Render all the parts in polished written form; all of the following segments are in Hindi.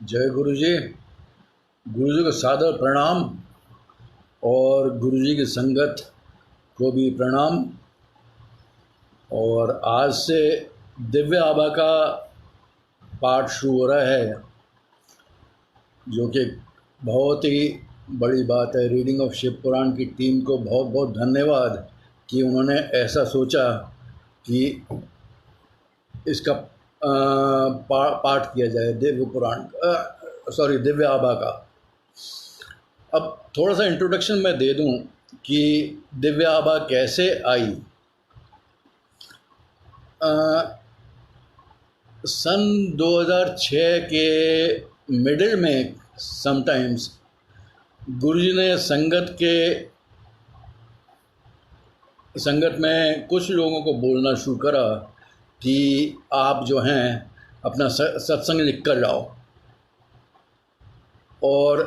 जय गुरु जी। गुरु जी को सादर प्रणाम और गुरु जी की संगत को भी प्रणाम। और आज से दिव्य आभा का पाठ शुरू हो रहा है, जो कि बहुत ही बड़ी बात है। रीडिंग ऑफ शिव पुराण की टीम को बहुत बहुत धन्यवाद कि उन्होंने ऐसा सोचा कि इसका पाठ किया जाए, दिव्य पुराण दिव्य आभा का। अब थोड़ा सा इंट्रोडक्शन मैं दे दूं कि दिव्य आभा कैसे आई। सन 2006 के मिडिल में समटाइम्स गुरुजी ने संगत में कुछ लोगों को बोलना शुरू करा कि आप जो हैं अपना सत्संग लिख कर लाओ। और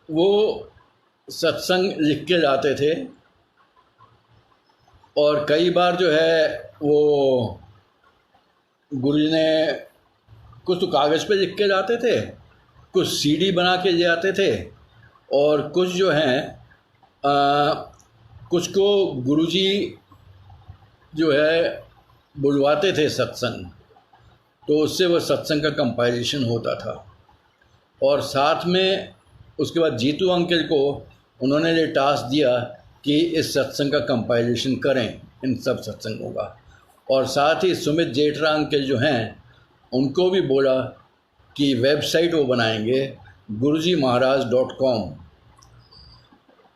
वो सत्संग लिख के लाते थे और कई बार जो है वो गुरुजी ने कुछ तो कागज़ पे लिख के लाते थे, कुछ सीडी बना के ले आते थे, और कुछ जो हैं कुछ को गुरुजी जो है बुलवाते थे सत्संग, तो उससे वो सत्संग का कंपाइलेशन होता था। और साथ में उसके बाद जीतू अंकल को उन्होंने ये टास्क दिया कि इस सत्संग का कंपाइलेशन करें, इन सब सत्संगों का। और साथ ही सुमित जेठरा अंकल जो हैं उनको भी बोला कि वेबसाइट वो बनाएंगे gurujimaharaj.com।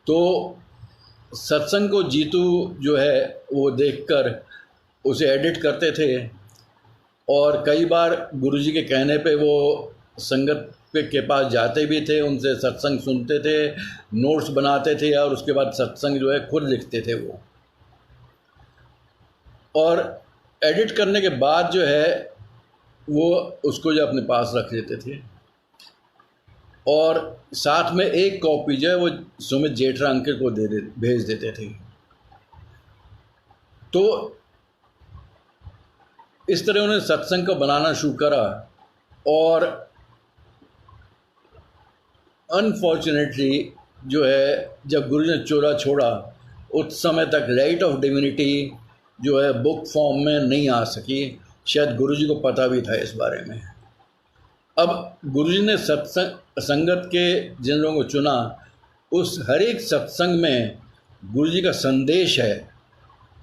तो सत्संग को जीतू जो है वो देखकर उसे एडिट करते थे, और कई बार गुरुजी के कहने पे वो संगत के पास जाते भी थे, उनसे सत्संग सुनते थे, नोट्स बनाते थे, और उसके बाद सत्संग जो है खुद लिखते थे वो। और एडिट करने के बाद जो है वो उसको जो अपने पास रख लेते थे, और साथ में एक कॉपी जो है वो सुमित जेठरा अंकल को भेज देते थे। तो इस तरह उन्होंने सत्संग को बनाना शुरू करा। और अनफॉर्चुनेटली जो है जब गुरु ने चोला छोड़ा, उस समय तक लाइट ऑफ डिविनिटी जो है बुक फॉर्म में नहीं आ सकी। शायद गुरुजी को पता भी था इस बारे में। अब गुरुजी ने संगत के जिन लोगों को चुना, उस हर एक सत्संग में गुरुजी का संदेश है,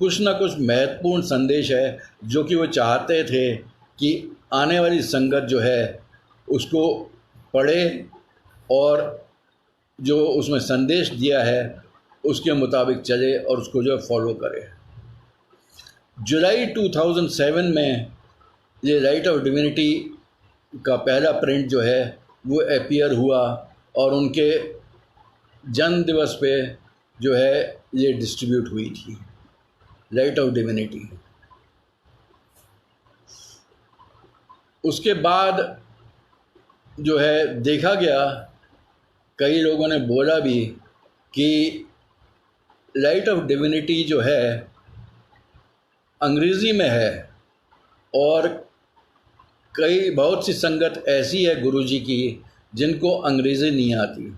कुछ ना कुछ महत्वपूर्ण संदेश है, जो कि वो चाहते थे कि आने वाली संगत जो है उसको पढ़े और जो उसमें संदेश दिया है उसके मुताबिक चले और उसको जो है फॉलो करे। जुलाई 2007 में ये लाइट ऑफ डिविनिटी का पहला प्रिंट जो है वो अपीयर हुआ, और उनके जन्म दिवस पे जो है ये डिस्ट्रीब्यूट हुई थी लाइट ऑफ डिविनिटी। उसके बाद जो है देखा गया, कई लोगों ने बोला भी कि लाइट ऑफ डिविनिटी जो है अंग्रेज़ी में है, और बहुत सी संगत ऐसी है गुरुजी की जिनको अंग्रेज़ी नहीं आती,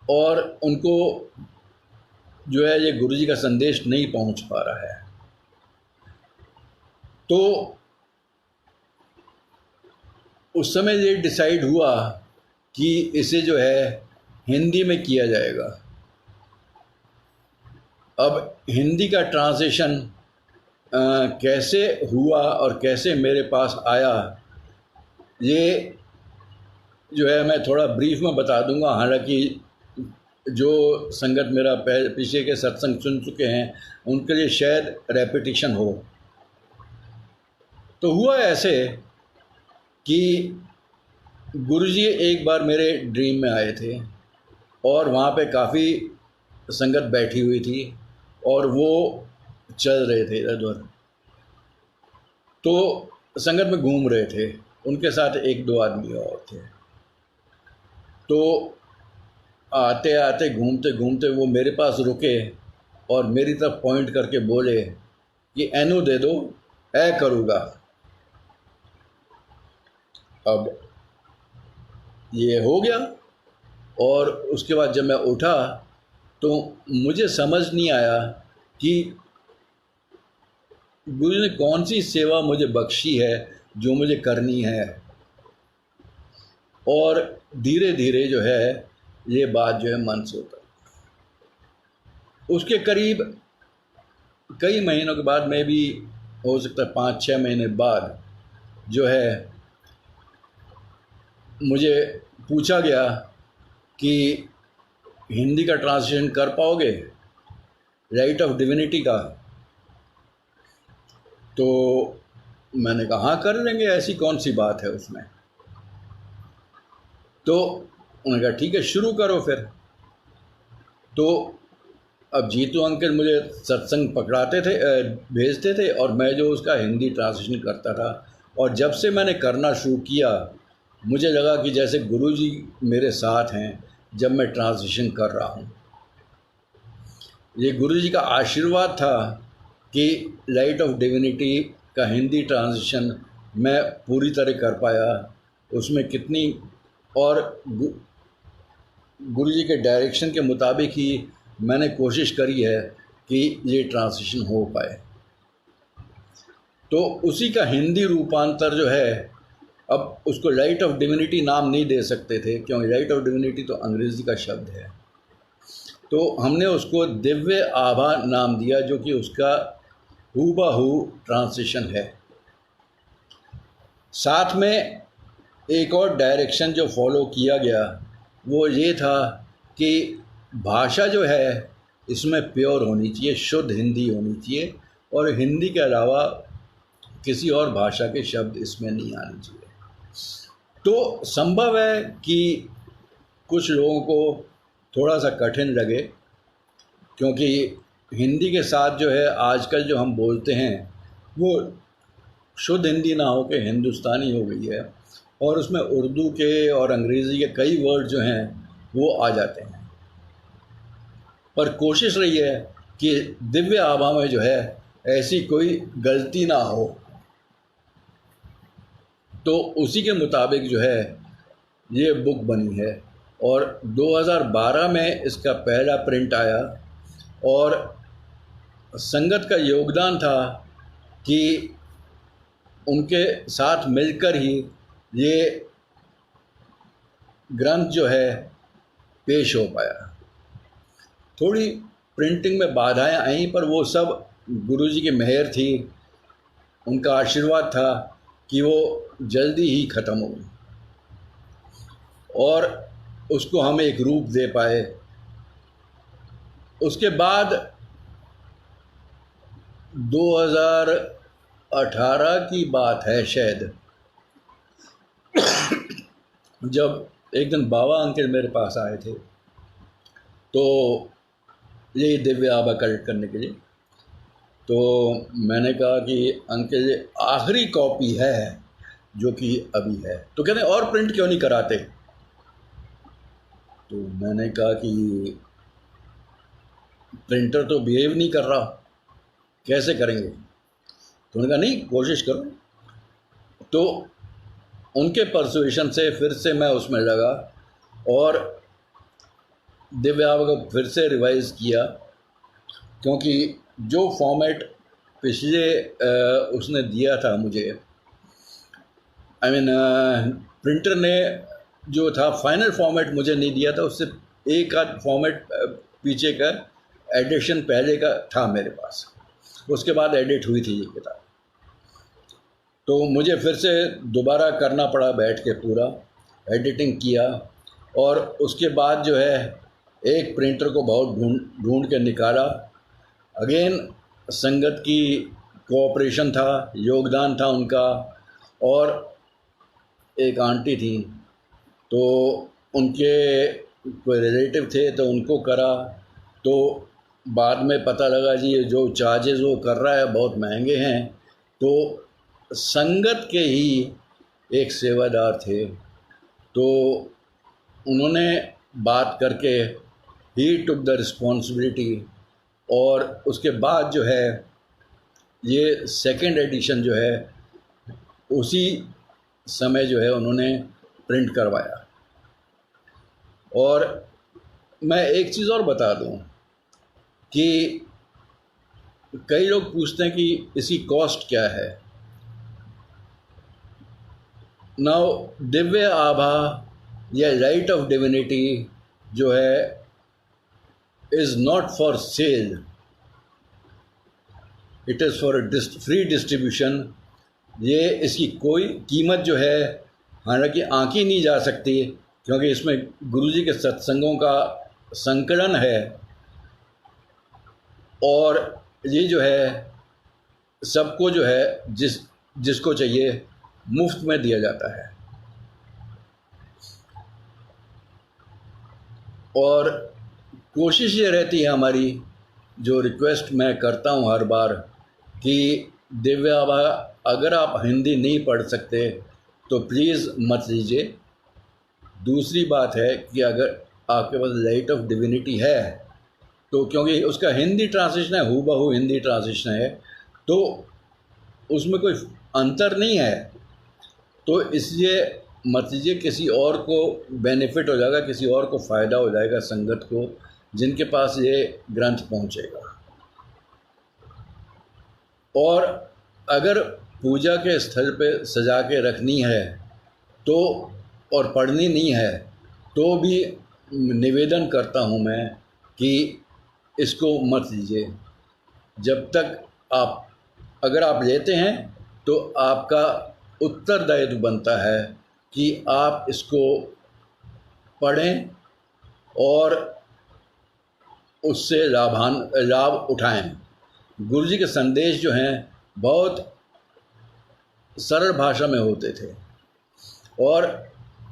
और उनको जो है ये गुरुजी का संदेश नहीं पहुंच पा रहा है। तो उस समय ये डिसाइड हुआ कि इसे जो है हिंदी में किया जाएगा। अब हिंदी का ट्रांसलेशन कैसे हुआ और कैसे मेरे पास आया, ये जो है मैं थोड़ा ब्रीफ में बता दूंगा। हालांकि जो संगत मेरा पीछे के सत्संग सुन चुके हैं उनके लिए शायद रेपिटिशन हो। तो हुआ ऐसे कि गुरुजी एक बार मेरे ड्रीम में आए थे, और वहाँ पे काफ़ी संगत बैठी हुई थी और वो चल रहे थे इधर उधर, तो संगत में घूम रहे थे, उनके साथ एक दो आदमी और थे। तो आते आते घूमते घूमते वो मेरे पास रुके और मेरी तरफ पॉइंट करके बोले कि एनो दे दो, ऐ करूँगा। अब ये हो गया। और उसके बाद जब मैं उठा तो मुझे समझ नहीं आया कि गुरु ने कौन सी सेवा मुझे बख्शी है जो मुझे करनी है। और धीरे धीरे जो है ये बात जो है मन से उतर। उसके करीब कई महीनों के बाद, में भी हो सकता है 5-6 महीने बाद, जो है मुझे पूछा गया कि हिंदी का ट्रांसलेशन कर पाओगे राइट ऑफ डिविनिटी का। तो मैंने कहा हाँ कर लेंगे, ऐसी कौन सी बात है उसमें। तो उन्होंने कहा ठीक है शुरू करो फिर। तो अब जीतू अंकल मुझे सत्संग पकड़ाते थे, भेजते थे, और मैं जो उसका हिंदी ट्रांसलेशन करता था। और जब से मैंने करना शुरू किया मुझे लगा कि जैसे गुरुजी मेरे साथ हैं जब मैं ट्रांसलेशन कर रहा हूँ। ये गुरुजी का आशीर्वाद था कि लाइट ऑफ डिविनिटी का हिंदी ट्रांसलेशन मैं पूरी तरह कर पाया। उसमें कितनी, और गुरुजी के डायरेक्शन के मुताबिक ही मैंने कोशिश करी है कि ये ट्रांसलेशन हो पाए। तो उसी का हिंदी रूपांतर जो है, अब उसको लाइट ऑफ डिविनिटी नाम नहीं दे सकते थे क्योंकि लाइट ऑफ डिविनिटी तो अंग्रेज़ी का शब्द है। तो हमने उसको दिव्य आभा नाम दिया, जो कि उसका हूबहू ट्रांसलेशन है। साथ में एक और डायरेक्शन जो फॉलो किया गया वो ये था कि भाषा जो है इसमें प्योर होनी चाहिए, शुद्ध हिंदी होनी चाहिए, और हिंदी के अलावा किसी और भाषा के शब्द इसमें नहीं आने चाहिए। तो संभव है कि कुछ लोगों को थोड़ा सा कठिन लगे, क्योंकि हिंदी के साथ जो है आजकल जो हम बोलते हैं वो शुद्ध हिंदी ना हो के हिंदुस्तानी हो गई है, और उसमें उर्दू के और अंग्रेज़ी के कई वर्ड जो हैं वो आ जाते हैं। पर कोशिश रही है कि दिव्य आभा में जो है ऐसी कोई गलती ना हो। तो उसी के मुताबिक जो है ये बुक बनी है, और 2012 में इसका पहला प्रिंट आया। और संगत का योगदान था कि उनके साथ मिलकर ही ये ग्रंथ जो है पेश हो पाया। थोड़ी प्रिंटिंग में बाधाएं आईं, पर वो सब गुरुजी की मेहर थी, उनका आशीर्वाद था कि वो जल्दी ही ख़त्म हो गई और उसको हम एक रूप दे पाए। उसके बाद 2018 की बात है शायद, जब एक दिन बाबा अंकल मेरे पास आए थे तो ये दिव्य आभा कलेक्ट करने के लिए। तो मैंने कहा कि अंकल ये आखिरी कॉपी है जो कि अभी है। तो कहते और प्रिंट क्यों नहीं कराते। तो मैंने कहा कि प्रिंटर तो बिहेव नहीं कर रहा, कैसे करेंगे। तो उन्होंने कहा नहीं कोशिश करो। तो उनके परसुएशन से फिर से मैं उसमें लगा और दिव्य आभा को फिर से रिवाइज़ किया, क्योंकि जो फॉर्मेट पिछले उसने दिया था मुझे, प्रिंटर ने जो था फाइनल फॉर्मेट मुझे नहीं दिया था, उससे एक आध फॉर्मेट पीछे का एडिशन पहले का था मेरे पास, उसके बाद एडिट हुई थी ये किताब। तो मुझे फिर से दोबारा करना पड़ा, बैठ के पूरा एडिटिंग किया। और उसके बाद जो है एक प्रिंटर को बहुत ढूंढ के निकाला। अगेन संगत की कोऑपरेशन था, योगदान था उनका। और एक आंटी थी, तो उनके कोई रिलेटिव थे तो उनको करा। तो बाद में पता लगा जी ये जो चार्जेस वो कर रहा है बहुत महंगे हैं। तो संगत के ही एक सेवादार थे, तो उन्होंने बात करके ही टुक द रिस्पॉन्सिबिलिटी। और उसके बाद जो है ये सेकंड एडिशन जो है उसी समय जो है उन्होंने प्रिंट करवाया। और मैं एक चीज़ और बता दूं कि कई लोग पूछते हैं कि इसकी कॉस्ट क्या है। नाउ दिव्य आभा या राइट ऑफ डिविनिटी जो है is not for sale, it is for free distribution. ये इसकी कोई कीमत जो है हालांकि आंकी नहीं जा सकती, क्योंकि इसमें गुरुजी के सत्संगों का संकलन है और ये जो है सबको जो है जिसको चाहिए मुफ्त में दिया जाता है। और कोशिश ये रहती है हमारी, जो रिक्वेस्ट मैं करता हूँ हर बार, कि दिव्य आभा अगर आप हिंदी नहीं पढ़ सकते तो प्लीज़ मत लीजिए। दूसरी बात है कि अगर आपके पास लाइट ऑफ डिविनिटी है तो, क्योंकि उसका हिंदी ट्रांसलेशन है, हूबहू हिंदी ट्रांसलेशन है, तो उसमें कोई अंतर नहीं है, तो इसलिए मत लीजिए। किसी और को बेनिफिट हो जाएगा, किसी और को फ़ायदा हो जाएगा, संगत को जिनके पास ये ग्रंथ पहुंचेगा। और अगर पूजा के स्थल पे सजा के रखनी है तो, और पढ़नी नहीं है तो भी निवेदन करता हूँ मैं कि इसको मत लीजिए। जब तक आप, अगर आप लेते हैं तो आपका उत्तरदायित्व बनता है कि आप इसको पढ़ें और उससे लाभ उठाएं। गुरुजी के संदेश जो हैं बहुत सरल भाषा में होते थे और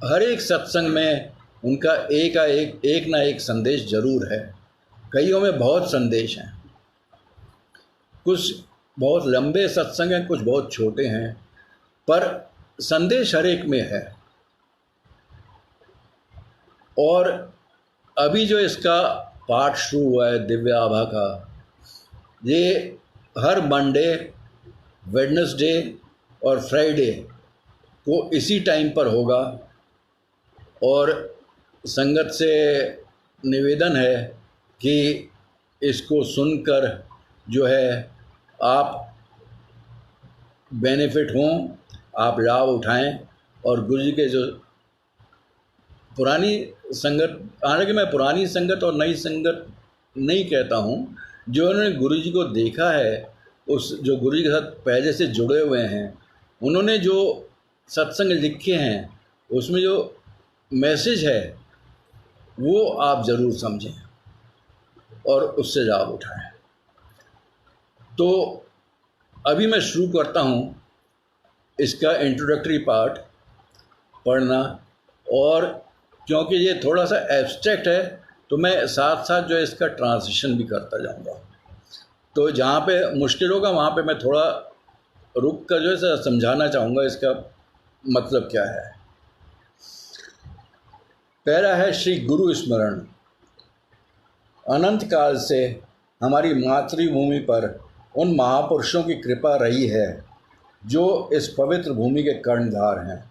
हर एक सत्संग में उनका एक ना एक संदेश जरूर है। कईयों में बहुत संदेश हैं, कुछ बहुत लंबे सत्संग हैं, कुछ बहुत छोटे हैं, पर संदेश हर एक में है। और अभी जो इसका पाठ शुरू हुआ है दिव्य आभा का, ये हर मंडे, वेडनेसडे और फ्राइडे को इसी टाइम पर होगा। और संगत से निवेदन है कि इसको सुनकर जो है आप बेनिफिट हों, आप लाभ उठाएं। और गुरुजी के जो पुरानी संगत, हालांकि मैं पुरानी संगत और नई संगत नहीं कहता हूँ, जो उन्होंने गुरुजी को देखा है, उस जो गुरुजी के साथ पहले से जुड़े हुए हैं, उन्होंने जो सत्संग लिखे हैं उसमें जो मैसेज है वो आप ज़रूर समझें और उससे लाभ उठाएं। तो अभी मैं शुरू करता हूँ इसका इंट्रोडक्टरी पार्ट पढ़ना, और क्योंकि ये थोड़ा सा एब्स्ट्रैक्ट है तो मैं साथ साथ जो है इसका ट्रांसलेशन भी करता जाऊँगा। तो जहाँ पे मुश्किल होगा वहाँ पे मैं थोड़ा रुक कर जो है समझाना चाहूँगा इसका मतलब क्या है। पहला है श्री गुरु स्मरण। अनंत काल से हमारी मातृभूमि पर उन महापुरुषों की कृपा रही है जो इस पवित्र भूमि के कर्णधार हैं।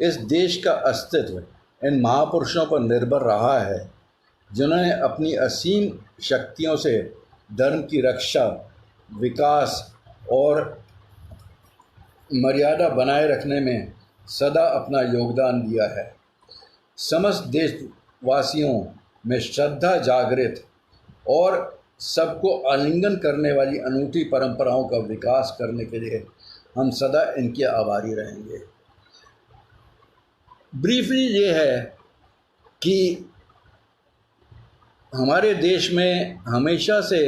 इस देश का अस्तित्व इन महापुरुषों पर निर्भर रहा है, जिन्होंने अपनी असीम शक्तियों से धर्म की रक्षा, विकास और मर्यादा बनाए रखने में सदा अपना योगदान दिया है। समस्त देशवासियों में श्रद्धा जागृत और सबको आलिंगन करने वाली अनूठी परंपराओं का विकास करने के लिए हम सदा इनके आभारी रहेंगे। ब्रीफली ये है कि हमारे देश में हमेशा से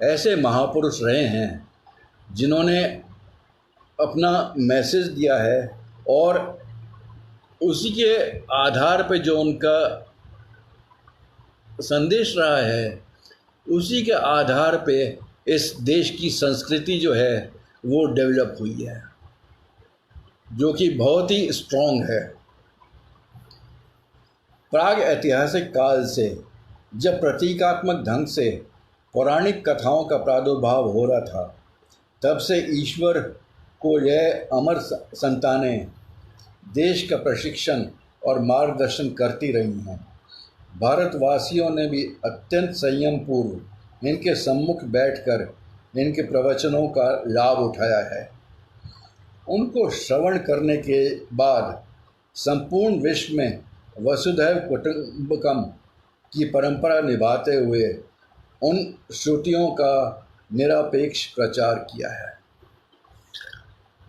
ऐसे महापुरुष रहे हैं जिन्होंने अपना मैसेज दिया है और उसी के आधार पे जो उनका संदेश रहा है, उसी के आधार पे इस देश की संस्कृति जो है वो डेवलप हुई है, जो कि बहुत ही स्ट्रॉन्ग है। प्राग ऐतिहासिक काल से जब प्रतीकात्मक ढंग से पौराणिक कथाओं का प्रादुर्भाव हो रहा था, तब से ईश्वर को यह अमर संतानें देश का प्रशिक्षण और मार्गदर्शन करती रही हैं। भारतवासियों ने भी अत्यंत संयम पूर्व इनके सम्मुख बैठकर इनके प्रवचनों का लाभ उठाया है। उनको श्रवण करने के बाद संपूर्ण विश्व में वसुधैव कुटुंबकम की परंपरा निभाते हुए उन श्रुतियों का निरपेक्ष प्रचार किया है।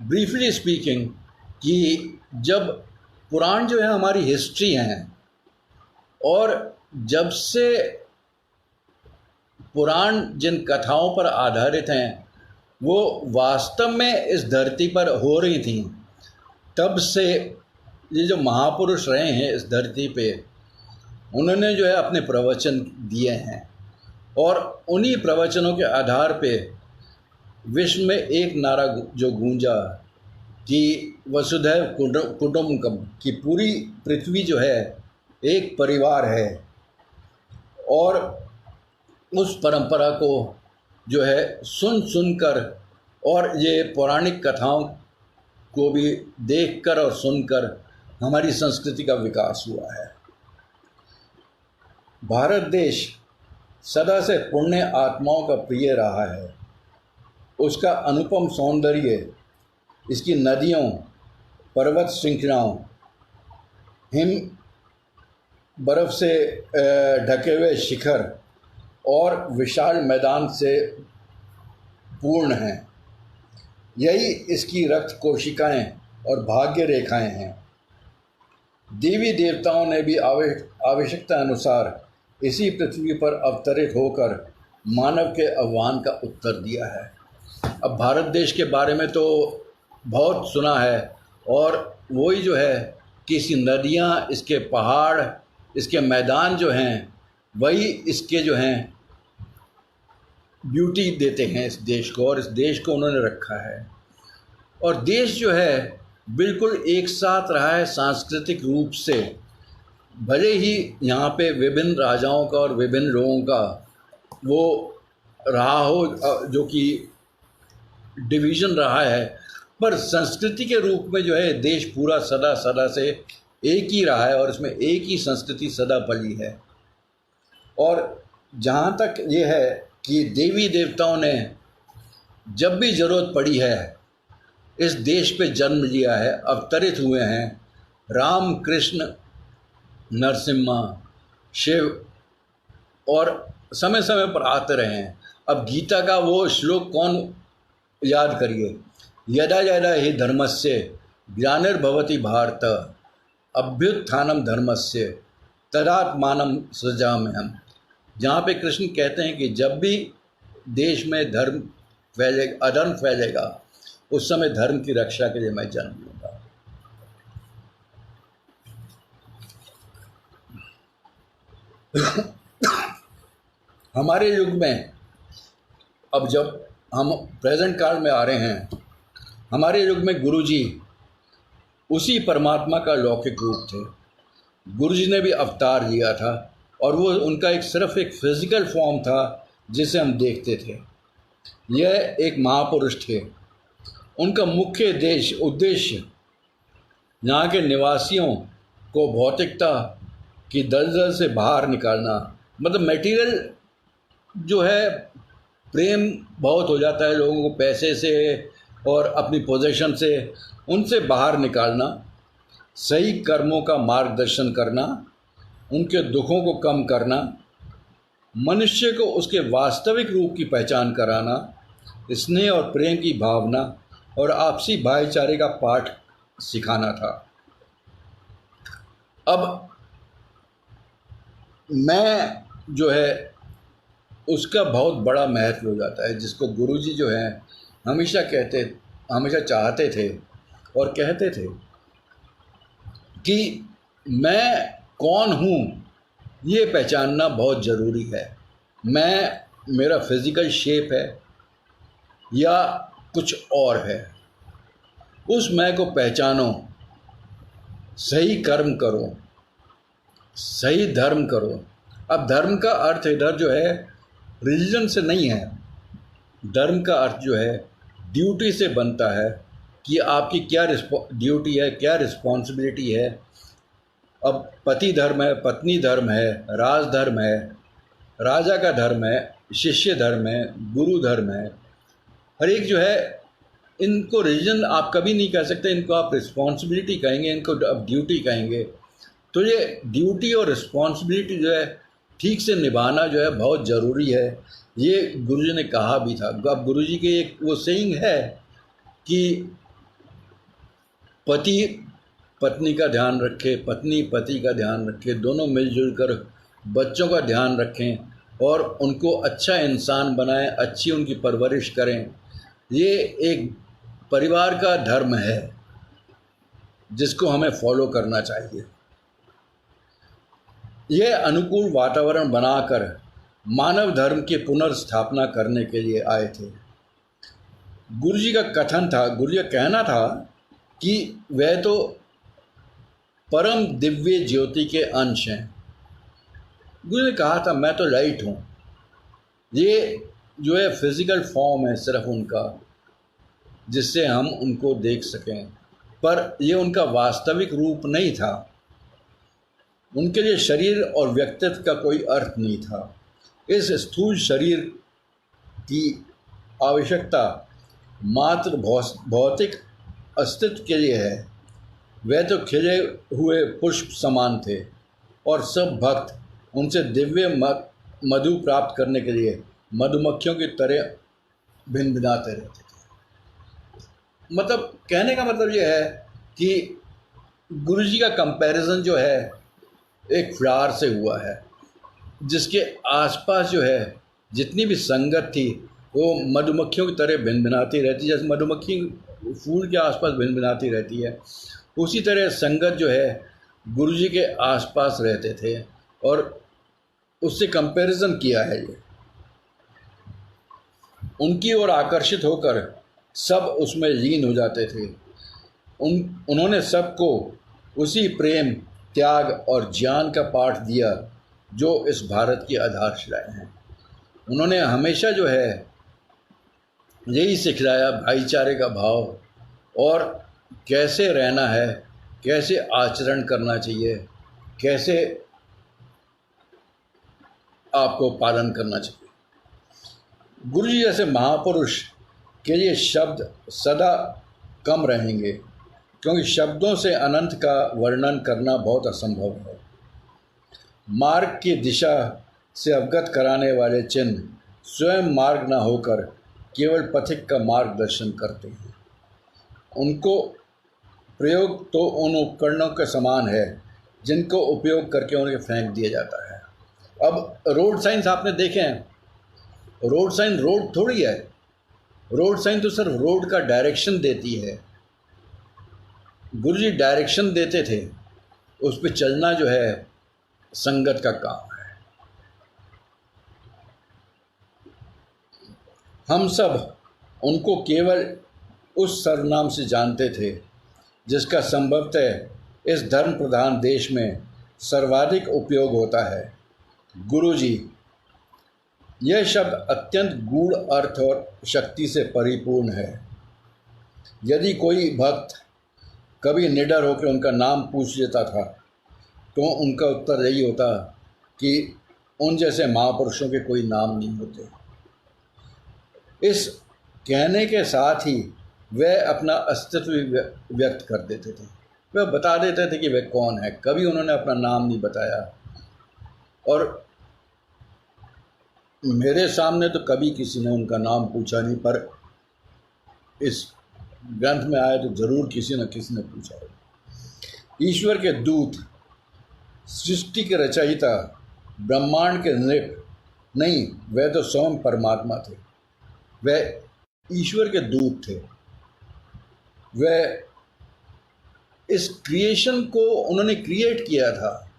ब्रीफली स्पीकिंग कि जब पुराण जो है हमारी हिस्ट्री हैं और जब से पुराण जिन कथाओं पर आधारित हैं वो वास्तव में इस धरती पर हो रही थी, तब से ये जो महापुरुष रहे हैं इस धरती पे, उन्होंने जो है अपने प्रवचन दिए हैं और उन्हीं प्रवचनों के आधार पे विश्व में एक नारा जो गूंजा कि वसुधैव कुटुंबकम, की पूरी पृथ्वी जो है एक परिवार है, और उस परंपरा को जो है सुनकर और ये पौराणिक कथाओं को भी देखकर और सुनकर हमारी संस्कृति का विकास हुआ है। भारत देश सदा से पुण्य आत्माओं का प्रिय रहा है। उसका अनुपम सौंदर्य, इसकी नदियों, पर्वत श्रृंखलाओं, हिम बर्फ़ से ढके हुए शिखर और विशाल मैदान से पूर्ण हैं। यही इसकी रक्त कोशिकाएं और भाग्य रेखाएं हैं। देवी देवताओं ने भी आवश्यकता अनुसार इसी पृथ्वी पर अवतरित होकर मानव के आह्वान का उत्तर दिया है। अब भारत देश के बारे में तो बहुत सुना है, और वही जो है कि इसकी नदियाँ, इसके पहाड़, इसके मैदान जो हैं, वही इसके जो हैं ब्यूटी देते हैं इस देश को, और इस देश को उन्होंने रखा है। और देश जो है बिल्कुल एक साथ रहा है सांस्कृतिक रूप से। भले ही यहाँ पे विभिन्न राजाओं का और विभिन्न लोगों का वो रहा हो, जो कि डिवीज़न रहा है, पर संस्कृति के रूप में जो है देश पूरा सदा से एक ही रहा है और इसमें एक ही संस्कृति सदा पली है। और जहाँ तक ये है कि देवी देवताओं ने जब भी ज़रूरत पड़ी है इस देश पे जन्म लिया है, अवतरित हुए हैं। राम, कृष्ण, नरसिम्हा, शिव, और समय समय पर आते रहे हैं। अब गीता का वो श्लोक कौन याद करिए, यदा यदा हि धर्मस्य ग्लानिर्भवति भारत अभ्युत्थानम धर्मस्य तदात्मानं सृजाम्यहम्, जहाँ पे कृष्ण कहते हैं कि जब भी देश में धर्म फैलेगा, अधर्म फैलेगा, उस समय धर्म की रक्षा के लिए मैं जन्म लूँगा। हमारे युग में अब जब हम प्रेजेंट काल में आ रहे हैं, हमारे युग में गुरुजी उसी परमात्मा का लौकिक रूप थे। गुरुजी ने भी अवतार लिया था और वो उनका सिर्फ एक फिजिकल फॉर्म था जिसे हम देखते थे। यह एक महापुरुष थे। उनका मुख्य उद्देश्य यहाँ के निवासियों को भौतिकता की दलदल से बाहर निकालना, मतलब मटेरियल जो है, प्रेम बहुत हो जाता है लोगों को पैसे से और अपनी पोजीशन से, उनसे बाहर निकालना, सही कर्मों का मार्गदर्शन करना, उनके दुखों को कम करना, मनुष्य को उसके वास्तविक रूप की पहचान कराना, स्नेह और प्रेम की भावना और आपसी भाईचारे का पाठ सिखाना था। अब मैं जो है उसका बहुत बड़ा महत्व हो जाता है, जिसको गुरुजी जो है हमेशा चाहते थे और कहते थे कि मैं कौन हूँ ये पहचानना बहुत ज़रूरी है। मेरा फिज़िकल शेप है या कुछ और है, उस मैं को पहचानो, सही कर्म करो, सही धर्म करो। अब धर्म का अर्थ इधर जो है रिलीजन से नहीं है, धर्म का अर्थ जो है ड्यूटी से बनता है, कि आपकी क्या ड्यूटी है, क्या रिस्पॉन्सिबिलिटी है। अब पति धर्म है, पत्नी धर्म है, राज धर्म है, राजा का धर्म है, शिष्य धर्म है, गुरु धर्म है। हर एक जो है, इनको रिलीजन आप कभी नहीं कह सकते, इनको आप रिस्पॉन्सिबिलिटी कहेंगे, इनको अब ड्यूटी कहेंगे। तो ये ड्यूटी और रिस्पॉन्सिबिलिटी जो है ठीक से निभाना जो है बहुत ज़रूरी है। ये गुरुजी ने कहा भी था। अब गुरुजी के एक वो सेइंग है कि पति पत्नी का ध्यान रखे, पत्नी पति का ध्यान रखे, दोनों मिलजुल कर बच्चों का ध्यान रखें और उनको अच्छा इंसान बनाएं, अच्छी उनकी परवरिश करें। ये एक परिवार का धर्म है जिसको हमें फॉलो करना चाहिए। यह अनुकूल वातावरण बनाकर मानव धर्म की पुनर्स्थापना करने के लिए आए थे। गुरुजी का कथन था, गुरुजी का कहना था कि वह तो परम दिव्य ज्योति के अंश हैं। गुरु ने कहा था मैं तो लाइट हूँ। ये जो है फिज़िकल फॉर्म है सिर्फ उनका, जिससे हम उनको देख सकें, पर ये उनका वास्तविक रूप नहीं था। उनके लिए शरीर और व्यक्तित्व का कोई अर्थ नहीं था। इस स्थूल शरीर की आवश्यकता मात्र भौतिक अस्तित्व के लिए है। वे तो खिले हुए पुष्प समान थे और सब भक्त उनसे दिव्य मधु प्राप्त करने के लिए मधुमक्खियों की तरह भिनभिनाते रहते थे। मतलब कहने का मतलब ये है कि गुरुजी का कंपैरिजन जो है एक फ्लावर से हुआ है, जिसके आसपास जो है जितनी भी संगत थी वो मधुमक्खियों की तरह भिनभिनाती रहती। जैसे मधुमक्खी फूल के आसपास भिनभिनाती रहती है, उसी तरह संगत जो है गुरुजी के आसपास रहते थे और उससे कंपैरिजन किया है। ये उनकी ओर आकर्षित होकर सब उसमें लीन हो जाते थे। उन्होंने सबको उसी प्रेम, त्याग और ज्ञान का पाठ दिया जो इस भारत की आधारशिलाएं हैं। उन्होंने हमेशा जो है यही सिखलाया, भाईचारे का भाव और कैसे रहना है, कैसे आचरण करना चाहिए, कैसे आपको पालन करना चाहिए। गुरुजी जैसे महापुरुष के लिए शब्द सदा कम रहेंगे, क्योंकि शब्दों से अनंत का वर्णन करना बहुत असंभव है। मार्ग की दिशा से अवगत कराने वाले चिन्ह स्वयं मार्ग न होकर केवल पथिक का मार्गदर्शन करते हैं। उनको प्रयोग तो उन उपकरणों के समान है जिनको उपयोग करके उन्हें फेंक दिया जाता है। अब रोड साइंस आपने देखे हैं, रोड साइन रोड थोड़ी है। रोड साइन तो सिर्फ रोड का डायरेक्शन देती है। गुरुजी डायरेक्शन देते थे, उस पर चलना जो है संगत का काम है। हम सब उनको केवल उस सर्वनाम से जानते थे जिसका संभवतः इस धर्म प्रधान देश में सर्वाधिक उपयोग होता है, गुरुजी। यह शब्द अत्यंत गूढ़ अर्थ और शक्ति से परिपूर्ण है। यदि कोई भक्त कभी निडर होकर उनका नाम पूछ लेता था तो उनका उत्तर यही होता कि उन जैसे महापुरुषों के कोई नाम नहीं होते। इस कहने के साथ ही वह अपना अस्तित्व व्यक्त कर देते थे। वह बता देते थे कि वह कौन है। कभी उन्होंने अपना नाम नहीं बताया और मेरे सामने तो कभी किसी ने उनका नाम पूछा नहीं, पर इस ग्रंथ में आया तो ज़रूर किसी न किसी ने पूछा है। ईश्वर के दूत, सृष्टि के रचयिता, ब्रह्मांड के नृप नहीं, वह तो स्वयं परमात्मा थे। वह ईश्वर के दूत थे। वह इस क्रिएशन को उन्होंने क्रिएट किया था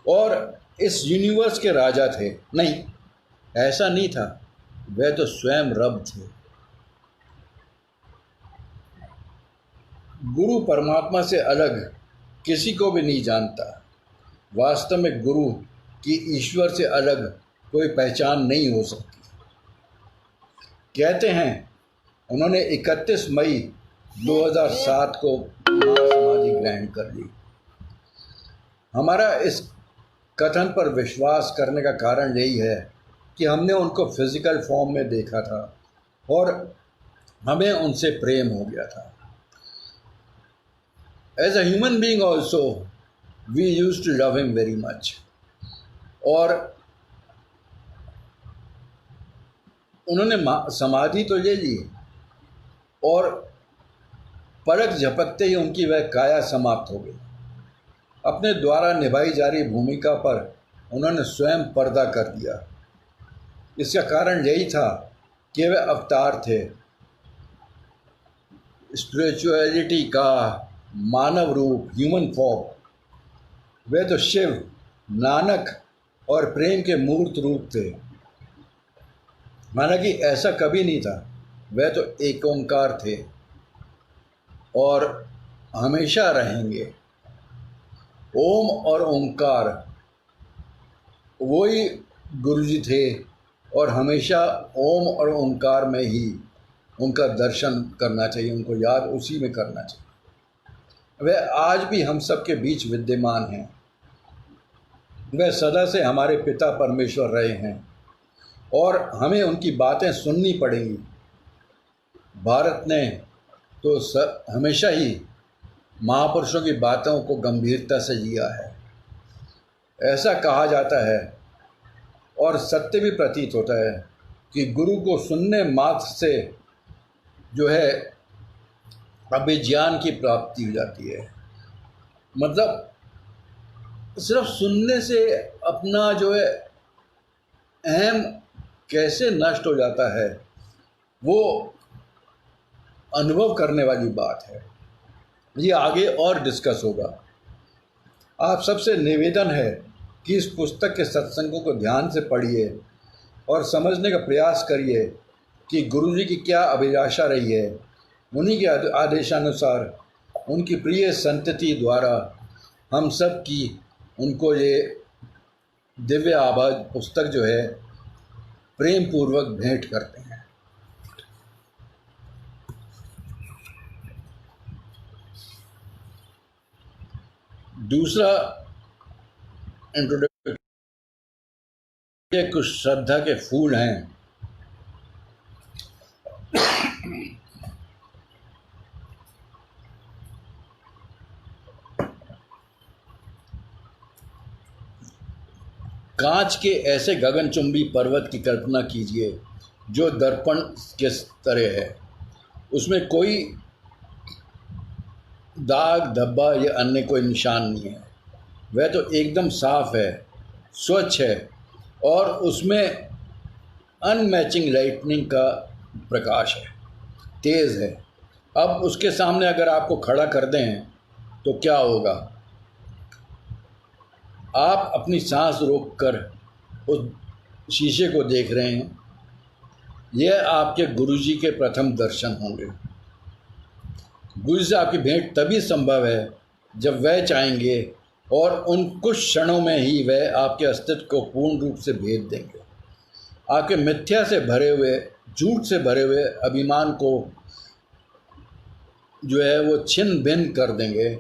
और इस यूनिवर्स के राजा थे। नहीं, ऐसा नहीं था, वह तो स्वयं रब थे। गुरु परमात्मा से अलग किसी को भी नहीं जानता। वास्तव में गुरु की ईश्वर से अलग कोई पहचान नहीं हो सकती। कहते हैं उन्होंने 31 मई 2007 को महासमाधि ग्रहण कर ली। हमारा इस कथन पर विश्वास करने का कारण यही है कि हमने उनको फिजिकल फॉर्म में देखा था और हमें उनसे प्रेम हो गया था। As a human being also we used to love him very much. और उन्होंने समाधि तो ले ली और पलक झपकते ही उनकी वह काया समाप्त हो गई। अपने द्वारा निभाई जा रही भूमिका पर उन्होंने स्वयं पर्दा कर दिया। इसका कारण यही था कि वे अवतार थे, स्पिरिचुअलिटी का मानव रूप, ह्यूमन फॉर्म। वे तो शिव, नानक और प्रेम के मूर्त रूप थे। हालांकि ऐसा कभी नहीं था, वे तो एक ओंकार थे और हमेशा रहेंगे। ओम और ओंकार वही गुरुजी थे और हमेशा ओम और ओंकार में ही उनका दर्शन करना चाहिए, उनको याद उसी में करना चाहिए। वे आज भी हम सब के बीच विद्यमान हैं। वे सदा से हमारे पिता परमेश्वर रहे हैं और हमें उनकी बातें सुननी पड़ेंगी। भारत ने तो हमेशा ही महापुरुषों की बातों को गंभीरता से लिया है। ऐसा कहा जाता है और सत्य भी प्रतीत होता है कि गुरु को सुनने मात्र से जो है अभिज्ञान की प्राप्ति हो जाती है। मतलब सिर्फ सुनने से अपना जो है अहम कैसे नष्ट हो जाता है, वो अनुभव करने वाली बात है। ये आगे और डिस्कस होगा। आप सबसे निवेदन है कि इस पुस्तक के सत्संगों को ध्यान से पढ़िए और समझने का प्रयास करिए कि गुरुजी की क्या अभिलाषा रही है। उन्हीं के आदेशानुसार उनकी प्रिय संतति द्वारा हम सब की उनको ये दिव्य आभा पुस्तक जो है प्रेम पूर्वक भेंट करते हैं। दूसरा इंट्रोडक्शन, ये कुछ श्रद्धा के फूल हैं। कांच के ऐसे गगनचुंबी पर्वत की कल्पना कीजिए जो दर्पण के तरह है। उसमें कोई दाग धब्बा या अन्य कोई निशान नहीं है। वह तो एकदम साफ है, स्वच्छ है और उसमें अनमैचिंग लाइटनिंग का प्रकाश है, तेज़ है। अब उसके सामने अगर आपको खड़ा कर दें तो क्या होगा? आप अपनी सांस रोककर उस शीशे को देख रहे हैं। यह आपके गुरुजी के प्रथम दर्शन होंगे। गुरु से आपकी भेंट तभी संभव है जब वह चाहेंगे और उन कुछ क्षणों में ही वह आपके अस्तित्व को पूर्ण रूप से भेद देंगे। आपके मिथ्या से भरे हुए, झूठ से भरे हुए अभिमान को जो है वो छिन्न भिन्न कर देंगे,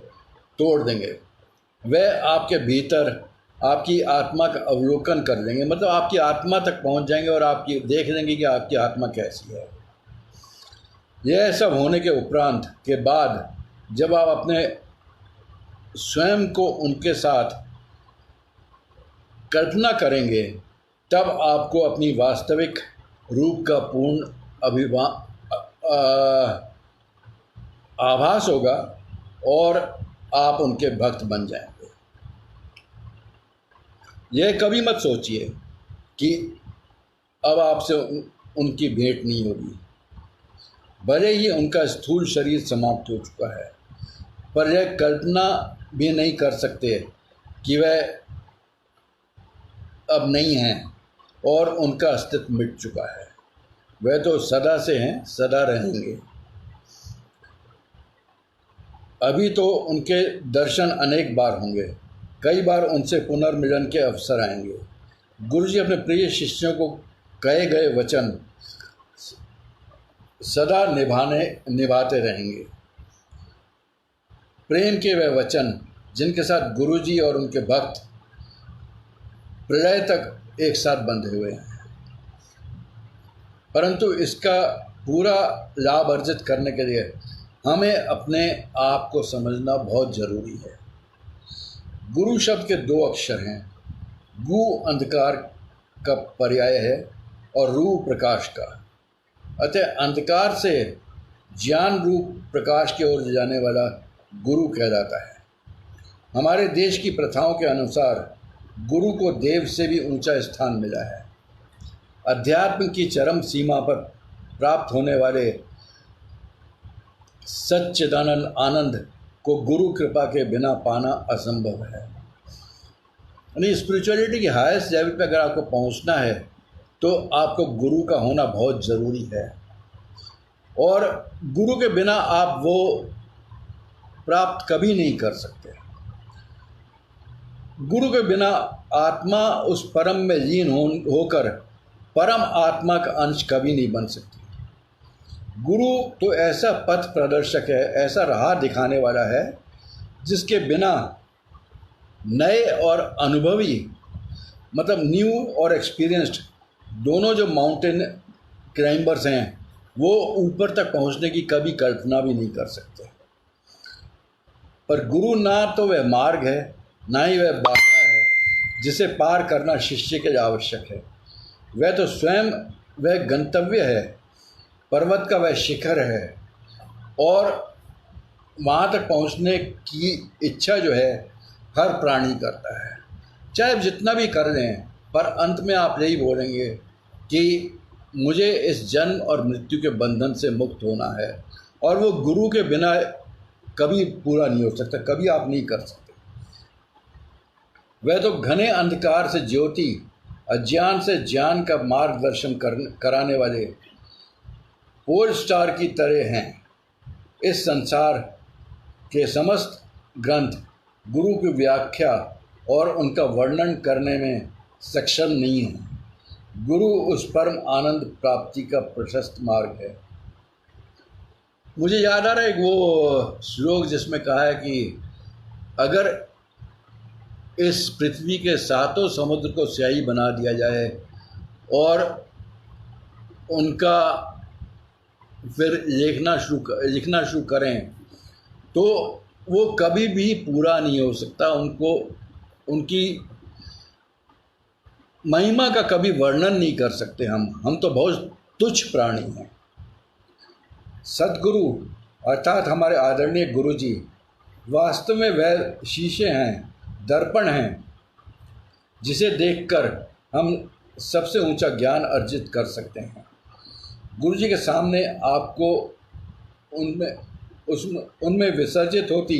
तोड़ देंगे। वह आपके भीतर आपकी आत्मा का अवलोकन कर लेंगे, मतलब आपकी आत्मा तक पहुंच जाएंगे और आपकी देख लेंगे कि आपकी आत्मा कैसी है। यह सब होने के उपरांत के बाद जब आप अपने स्वयं को उनके साथ कल्पना करेंगे, तब आपको अपनी वास्तविक रूप का पूर्ण आभास होगा और आप उनके भक्त बन जाएंगे। यह कभी मत सोचिए कि अब आपसे उनकी भेंट नहीं होगी। भले ही उनका स्थूल शरीर समाप्त हो चुका है, पर यह कल्पना भी नहीं कर सकते कि वह अब नहीं हैं और उनका अस्तित्व मिट चुका है। वह तो सदा से हैं, सदा रहेंगे। अभी तो उनके दर्शन अनेक बार होंगे, कई बार उनसे पुनर्मिलन के अवसर आएंगे। गुरुजी अपने प्रिय शिष्यों को कहे गए वचन सदा निभाते रहेंगे। प्रेम के वह वचन जिनके साथ गुरुजी और उनके भक्त प्रलय तक एक साथ बंधे हुए हैं, परंतु इसका पूरा लाभ अर्जित करने के लिए हमें अपने आप को समझना बहुत ज़रूरी है। गुरु शब्द के दो अक्षर हैं। गु अंधकार का पर्याय है और रू प्रकाश का। अतः अंधकार से ज्ञान रूप प्रकाश की ओर जाने वाला गुरु कहलाता है। हमारे देश की प्रथाओं के अनुसार गुरु को देव से भी ऊंचा स्थान मिला है। अध्यात्म की चरम सीमा पर प्राप्त होने वाले सच्चिदानंद आनंद को गुरु कृपा के बिना पाना असंभव है। यानी स्पिरिचुअलिटी की हाईएस्ट लेवल पे अगर आपको पहुंचना है तो आपको गुरु का होना बहुत ज़रूरी है, और गुरु के बिना आप वो प्राप्त कभी नहीं कर सकते। गुरु के बिना आत्मा उस परम में लीन होकर परम आत्मा का अंश कभी नहीं बन सकती। गुरु तो ऐसा पथ प्रदर्शक है, ऐसा राह दिखाने वाला है जिसके बिना नए और अनुभवी, मतलब न्यू और एक्सपीरियंस्ड दोनों जो माउंटेन क्लाइंबर्स हैं वो ऊपर तक पहुंचने की कभी कल्पना भी नहीं कर सकते। पर गुरु ना तो वह मार्ग है, ना ही वह बाधा है जिसे पार करना शिष्य के लिए आवश्यक है। वह तो स्वयं वह गंतव्य है, पर्वत का वह शिखर है, और वहाँ तक पहुँचने की इच्छा जो है हर प्राणी करता है। चाहे आप जितना भी कर लें, पर अंत में आप यही बोलेंगे कि मुझे इस जन्म और मृत्यु के बंधन से मुक्त होना है, और वो गुरु के बिना कभी पूरा नहीं हो सकता, कभी आप नहीं कर सकते। वह तो घने अंधकार से ज्योति, अज्ञान से ज्ञान का मार्गदर्शन कराने वाले पोल स्टार की तरह हैं। इस संसार के समस्त ग्रंथ गुरु की व्याख्या और उनका वर्णन करने में सक्षम नहीं है। गुरु उस परम आनंद प्राप्ति का प्रशस्त मार्ग है। मुझे याद आ रहा है एक वो श्लोक जिसमें कहा है कि अगर इस पृथ्वी के सातों समुद्र को स्याही बना दिया जाए और उनका फिर लिखना शुरू करें तो वो कभी भी पूरा नहीं हो सकता। उनको उनकी महिमा का कभी वर्णन नहीं कर सकते। हम तो बहुत तुच्छ प्राणी हैं। सद्गुरु अर्थात हमारे आदरणीय गुरु जी वास्तव में वह शीशे हैं, दर्पण हैं, जिसे देखकर हम सबसे ऊंचा ज्ञान अर्जित कर सकते हैं। गुरु जी के सामने आपको उनमें विसर्जित होती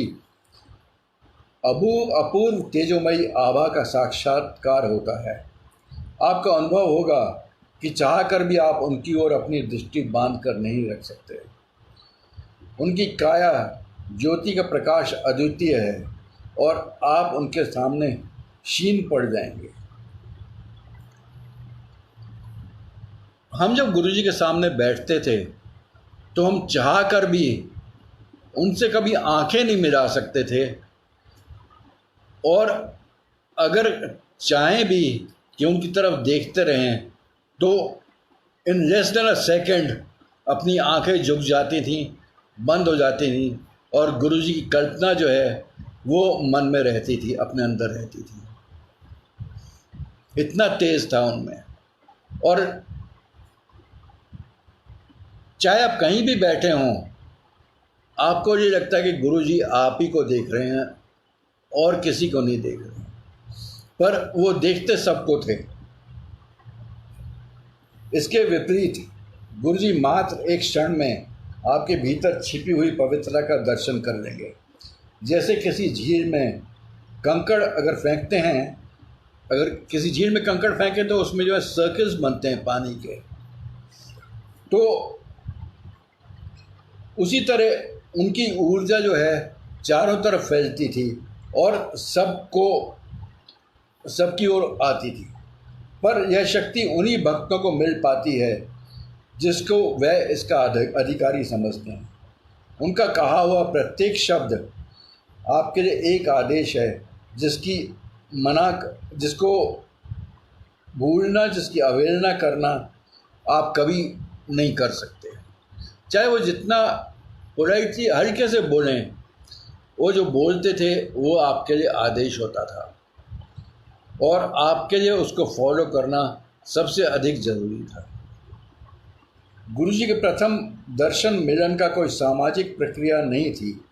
अपूर्व तेजोमयी आभा का साक्षात्कार होता है। आपका अनुभव होगा कि चाहकर भी आप उनकी ओर अपनी दृष्टि बांध कर नहीं रख सकते। उनकी काया ज्योति का प्रकाश अद्वितीय है और आप उनके सामने क्षीण पड़ जाएंगे। हम जब गुरुजी के सामने बैठते थे तो हम चाह कर भी उनसे कभी आंखें नहीं मिला सकते थे, और अगर चाहें भी कि उनकी तरफ देखते रहें तो in less than a second अपनी आंखें झुक जाती थीं, बंद हो जाती थीं, और गुरुजी की कल्पना जो है वो मन में रहती थी, अपने अंदर रहती थी। इतना तेज था उनमें। और चाहे आप कहीं भी बैठे हों, आपको ये लगता है कि गुरुजी आप ही को देख रहे हैं और किसी को नहीं देख रहे हैं, पर वो देखते सबको थे। इसके विपरीत गुरुजी मात्र एक क्षण में आपके भीतर छिपी हुई पवित्रता का दर्शन कर लेंगे। जैसे किसी झील में कंकड़ अगर फेंकते हैं, अगर किसी झील में कंकड़ फेंकें तो उसमें जो है सर्कल्स बनते हैं पानी के, तो उसी तरह उनकी ऊर्जा जो है चारों तरफ फैलती थी और सबकी ओर आती थी। पर यह शक्ति उन्हीं भक्तों को मिल पाती है जिसको वह इसका अधिकारी समझते हैं। उनका कहा हुआ प्रत्येक शब्द आपके लिए एक आदेश है जिसको भूलना, जिसकी अवहेलना करना आप कभी नहीं कर सकते। चाहे वो जितना पोलाइटली हल्के से बोलें, वो जो बोलते थे वो आपके लिए आदेश होता था और आपके लिए उसको फॉलो करना सबसे अधिक ज़रूरी था। गुरुजी के प्रथम दर्शन मिलन का कोई सामाजिक प्रक्रिया नहीं थी।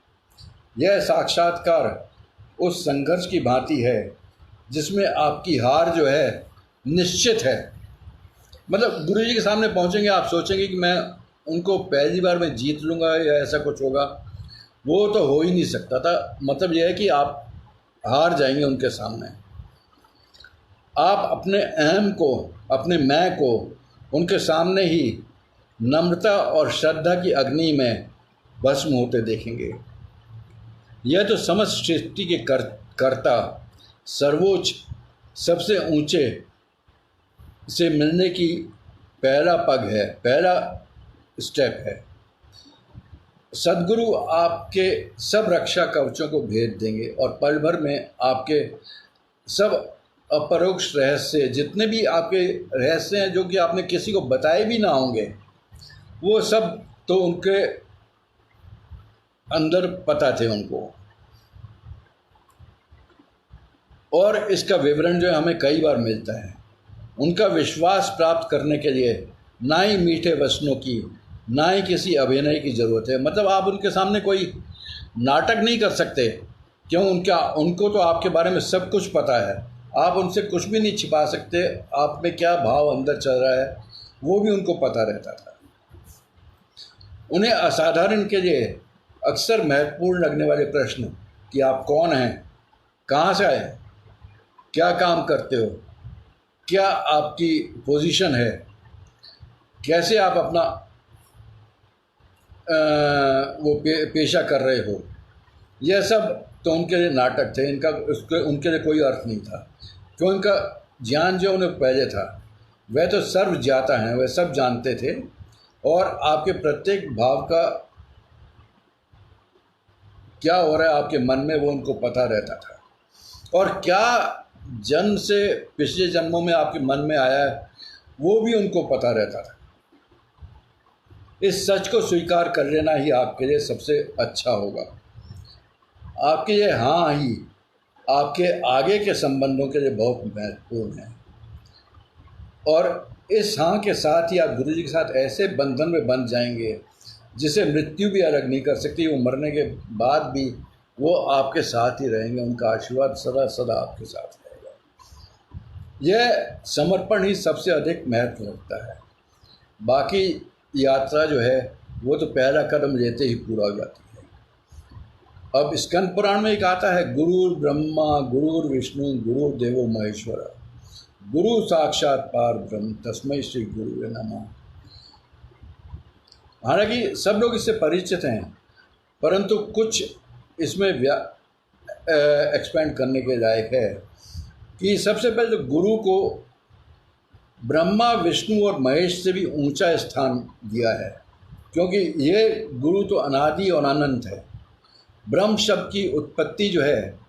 यह साक्षात्कार उस संघर्ष की भांति है जिसमें आपकी हार जो है निश्चित है। मतलब गुरुजी के सामने पहुंचेंगे, आप सोचेंगे कि मैं उनको पहली बार में जीत लूँगा या ऐसा कुछ होगा, वो तो हो ही नहीं सकता था। मतलब यह है कि आप हार जाएंगे उनके सामने। आप अपने अहम को, अपने मैं को उनके सामने ही नम्रता और श्रद्धा की अग्नि में भस्म होते देखेंगे। यह तो समस्त सृष्टि के कर्ता, सर्वोच्च, सबसे ऊंचे से मिलने की पहला पग है, पहला स्टेप है। सद्गुरु आपके सब रक्षा कवचों को भेद देंगे और पल भर में आपके सब अपरोक्ष रहस्य, जितने भी आपके रहस्य हैं जो कि आपने किसी को बताए भी ना होंगे, वो सब तो उनके अंदर पता थे उनको। और इसका विवरण जो है हमें कई बार मिलता है। उनका विश्वास प्राप्त करने के लिए ना ही मीठे वचनों की, ना ही किसी अभिनय की ज़रूरत है। मतलब आप उनके सामने कोई नाटक नहीं कर सकते, क्यों? उनको तो आपके बारे में सब कुछ पता है। आप उनसे कुछ भी नहीं छिपा सकते। आप में क्या भाव अंदर चल रहा है वो भी उनको पता रहता था। उन्हें असाधारण के लिए अक्सर महत्वपूर्ण लगने वाले प्रश्न कि आप कौन हैं, कहाँ से आए, क्या काम करते हो, क्या आपकी पोजीशन है, कैसे आप अपना पेशा कर रहे हो, यह सब तो उनके लिए नाटक थे। उनके लिए कोई अर्थ नहीं था, क्यों? उनका ज्ञान जो उन्हें पहले था वह तो सर्वज्ञाता हैं, वह सब जानते थे और आपके प्रत्येक भाव का क्या हो रहा है आपके मन में वो उनको पता रहता था। और क्या जन्म से पिछले जन्मों में आपके मन में आया है वो भी उनको पता रहता था। इस सच को स्वीकार कर लेना ही आपके लिए सबसे अच्छा होगा। आपके ये हाँ ही आपके आगे के संबंधों के लिए बहुत महत्वपूर्ण है। और इस हाँ के साथ ही आप गुरु जी के साथ ऐसे बंधन में बंध जाएंगे जिसे मृत्यु भी अलग नहीं कर सकती। वो मरने के बाद भी वो आपके साथ ही रहेंगे, उनका आशीर्वाद सदा सदा आपके साथ रहेगा। यह समर्पण ही सबसे अधिक महत्व रखता है। बाकी यात्रा जो है वो तो पहला कदम लेते ही पूरा हो जाती है। अब स्कंद पुराण में एक आता है, गुरु ब्रह्मा गुरु विष्णु गुरु देवो महेश्वर, गुरु साक्षात पार ब्रह्म तस्मै श्री गुरु नमः। हालांकि सब लोग इससे परिचित हैं, परंतु कुछ इसमें एक्सपेंड करने के लायक है कि सबसे पहले तो गुरु को ब्रह्मा विष्णु और महेश से भी ऊंचा स्थान दिया है, क्योंकि ये गुरु तो अनादि और अनंत है। ब्रह्म शब्द की उत्पत्ति जो है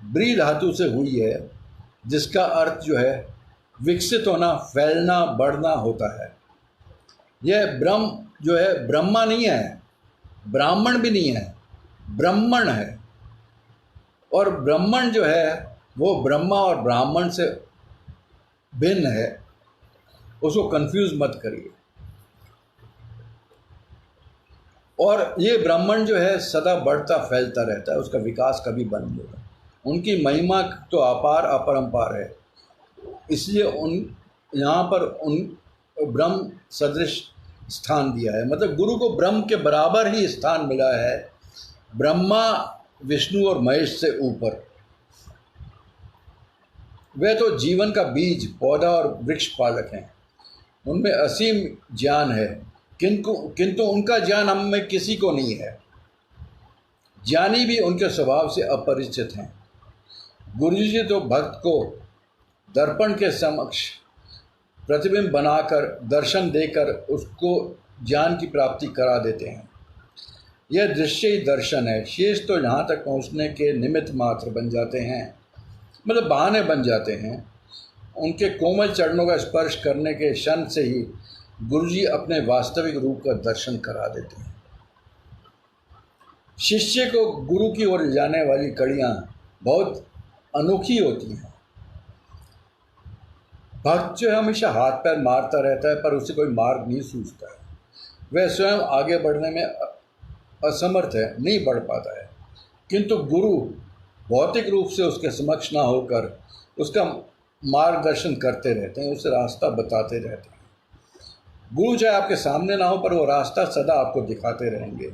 ब्री धातु से हुई है, जिसका अर्थ जो है विकसित होना, फैलना, बढ़ना होता है। यह ब्रह्म जो है ब्रह्मा नहीं है, ब्राह्मण भी नहीं है, ब्रह्मण है। और ब्रह्मण जो है वो ब्रह्मा और ब्राह्मण से भिन्न है, उसको कंफ्यूज मत करिए। और ये ब्राह्मण जो है सदा बढ़ता फैलता रहता है, उसका विकास कभी बंद नहीं होगा। उनकी महिमा तो अपार अपरंपार है, इसलिए यहाँ पर उन ब्रह्म सदृश स्थान दिया है। मतलब गुरु को ब्रह्म के बराबर ही स्थान मिला है, ब्रह्मा विष्णु और महेश से ऊपर। वे तो जीवन का बीज, पौधा और वृक्ष पालक हैं। उनमें असीम ज्ञान है, किंतु उनका ज्ञान हम में किसी को नहीं है। ज्ञानी भी उनके स्वभाव से अपरिचित हैं। गुरु जी तो भक्त को दर्पण के समक्ष प्रतिबिंब बनाकर, दर्शन देकर उसको ज्ञान की प्राप्ति करा देते हैं। यह दृश्य ही दर्शन है। शेष तो यहाँ तक पहुँचने के निमित्त मात्र बन जाते हैं, मतलब बहाने बन जाते हैं। उनके कोमल चरणों का स्पर्श करने के क्षण से ही गुरुजी अपने वास्तविक रूप का दर्शन करा देते हैं। शिष्य को गुरु की ओर जाने वाली कड़ियाँ बहुत अनोखी होती हैं। भक्त जो है हमेशा हाथ पैर मारता रहता है, पर उसे कोई मार्ग नहीं सूझता है। वह स्वयं आगे बढ़ने में असमर्थ है, नहीं बढ़ पाता है, किंतु गुरु भौतिक रूप से उसके समक्ष ना होकर उसका मार्गदर्शन करते रहते हैं, उसे रास्ता बताते रहते हैं। गुरु चाहे आपके सामने ना हो, पर वो रास्ता सदा आपको दिखाते रहेंगे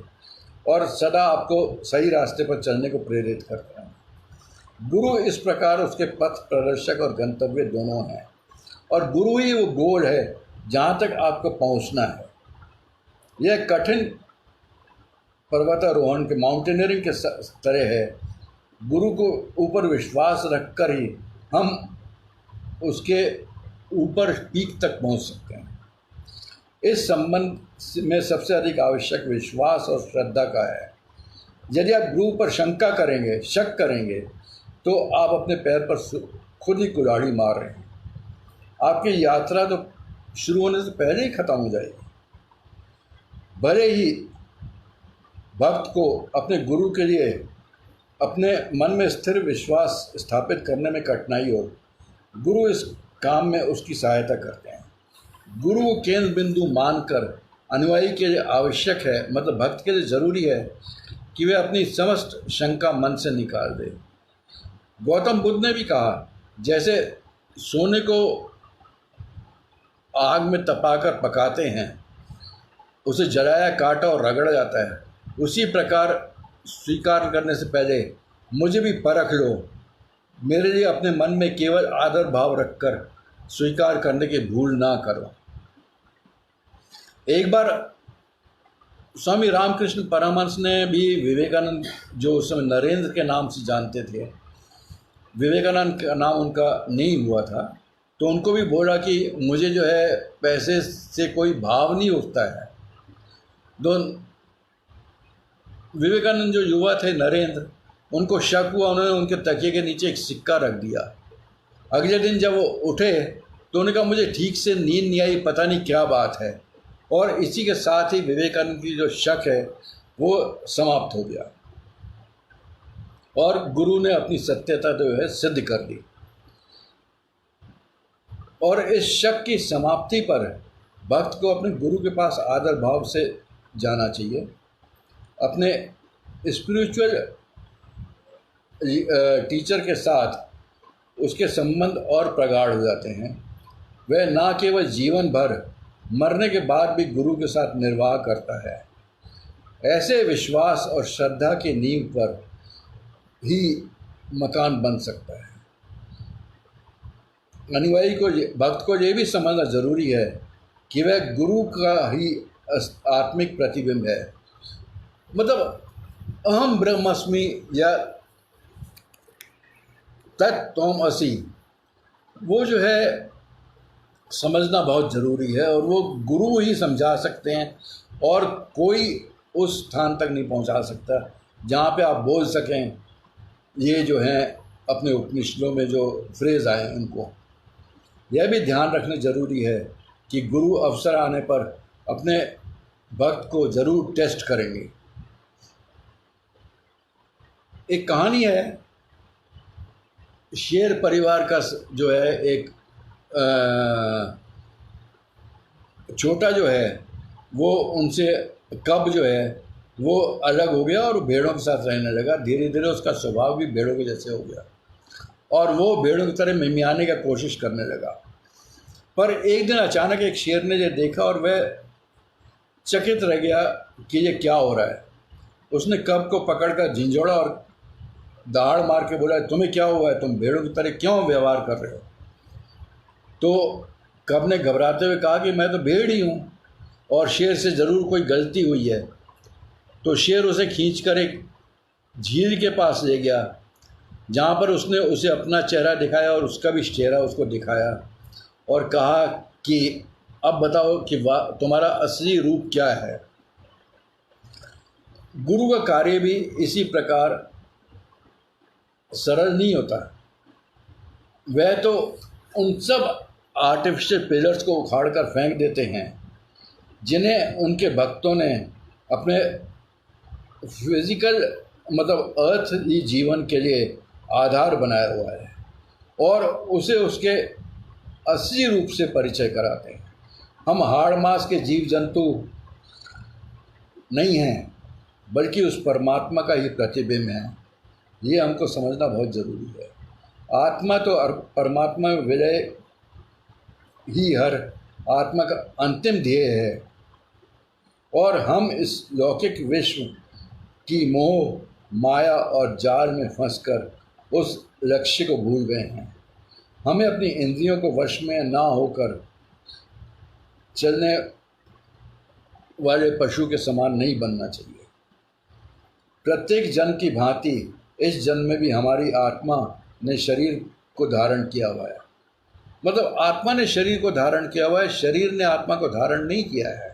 और सदा आपको सही रास्ते पर चलने को प्रेरित करते हैं। गुरु इस प्रकार उसके पथ प्रदर्शक और गंतव्य दोनों हैं, और गुरु ही वो गोल है जहाँ तक आपको पहुँचना है। यह कठिन पर्वतारोहण के माउंटेनियरिंग के तरह है। गुरु को ऊपर विश्वास रखकर ही हम उसके ऊपर पीक तक पहुँच सकते हैं। इस संबंध में सबसे अधिक आवश्यक विश्वास और श्रद्धा का है। यदि आप गुरु पर शंका करेंगे, शक करेंगे, तो आप अपने पैर पर खुद ही कुल्हाड़ी मार रहे हैं। आपकी यात्रा तो शुरू होने से पहले ही खत्म हो जाएगी। भले ही भक्त को अपने गुरु के लिए अपने मन में स्थिर विश्वास स्थापित करने में कठिनाई हो, गुरु इस काम में उसकी सहायता करते हैं। गुरु को केंद्र बिंदु मानकर अनुयायी के लिए आवश्यक है, मतलब भक्त के लिए ज़रूरी है कि वे अपनी समस्त शंका मन से निकाल दे। गौतम बुद्ध ने भी कहा, जैसे सोने को आग में तपाकर पकाते हैं, उसे जलाया, काटा और रगड़ा जाता है, उसी प्रकार स्वीकार करने से पहले मुझे भी परख लो। मेरे लिए अपने मन में केवल आदर भाव रखकर स्वीकार करने की भूल ना करो। एक बार स्वामी रामकृष्ण परमहंस ने भी विवेकानंद, जो उस समय नरेंद्र के नाम से जानते थे, विवेकानंद का नाम उनका नहीं हुआ था, तो उनको भी बोला कि मुझे जो है पैसे से कोई भाव नहीं उठता है। विवेकानंद जो युवा थे नरेंद्र, उनको शक हुआ, उन्होंने उनके तकिए के नीचे एक सिक्का रख दिया। अगले दिन जब वो उठे तो उन्होंने कहा मुझे ठीक से नींद नहीं आई, पता नहीं क्या बात है, और इसी के साथ ही विवेकानंद की जो शक है वो समाप्त हो गया और गुरु ने अपनी सत्यता जो है सिद्ध कर दी। और इस शक की समाप्ति पर भक्त को अपने गुरु के पास आदर भाव से जाना चाहिए। अपने स्पिरिचुअल टीचर के साथ उसके संबंध और प्रगाढ़ हो जाते हैं। वह ना केवल जीवन भर, मरने के बाद भी गुरु के साथ निर्वाह करता है। ऐसे विश्वास और श्रद्धा की नींव पर ही मकान बन सकता है। अनुयायी को, भक्त को ये भी समझना जरूरी है कि वह गुरु का ही आत्मिक प्रतिबिंब है। मतलब अहम ब्रह्मस्मि या तत्त्वमसि, वो जो है समझना बहुत ज़रूरी है, और वो गुरु ही समझा सकते हैं, और कोई उस स्थान तक नहीं पहुंचा सकता जहाँ पे आप बोल सकें ये जो हैं अपने उपनिषदों में जो फ्रेज आए हैं उनको। यह भी ध्यान रखना ज़रूरी है कि गुरु अवसर आने पर अपने भक्त को ज़रूर टेस्ट करेंगे। एक कहानी है, शेर परिवार का जो है एक छोटा जो है वो उनसे कब जो है वो अलग हो गया और भेड़ों के साथ रहने लगा। धीरे धीरे उसका स्वभाव भी भेड़ों के जैसे हो गया और वो भेड़ों की तरह मिमियाने का कोशिश करने लगा। पर एक दिन अचानक एक शेर ने ये देखा और वह चकित रह गया कि ये क्या हो रहा है। उसने कब को पकड़कर झिंझोड़ा और दहाड़ मार के बोला, तुम्हें क्या हुआ है, तुम भेड़ों की तरह क्यों व्यवहार कर रहे हो। तो कब ने घबराते हुए कहा कि मैं तो भेड़ ही हूँ और शेर से ज़रूर कोई गलती हुई है। तो शेर उसे खींचकर एक झील के पास ले गया जहाँ पर उसने उसे अपना चेहरा दिखाया और उसका भी चेहरा उसको दिखाया और कहा कि अब बताओ कि तुम्हारा असली रूप क्या है। गुरु का कार्य भी इसी प्रकार सरल नहीं होता। वह तो उन सब आर्टिफिशियल पिलर्स को उखाड़ कर फेंक देते हैं जिन्हें उनके भक्तों ने अपने फिजिकल मतलब अर्थली जीवन के लिए आधार बनाया हुआ है, और उसे उसके असली रूप से परिचय कराते हैं। हम हाड़ मांस के जीव जंतु नहीं हैं, बल्कि उस परमात्मा का ही प्रतिबिंब है। ये हमको समझना बहुत ज़रूरी है। आत्मा तो परमात्मा में विलय ही हर आत्मा का अंतिम ध्येय है, और हम इस लौकिक विश्व की मोह माया और जाल में फंसकर उस लक्ष्य को भूल गए हैं। हमें अपनी इंद्रियों को वश में ना होकर चलने वाले पशु के समान नहीं बनना चाहिए। प्रत्येक जन्म की भांति इस जन्म में भी हमारी आत्मा ने शरीर को धारण किया हुआ है। मतलब आत्मा ने शरीर को धारण किया हुआ है, शरीर ने आत्मा को धारण नहीं किया है।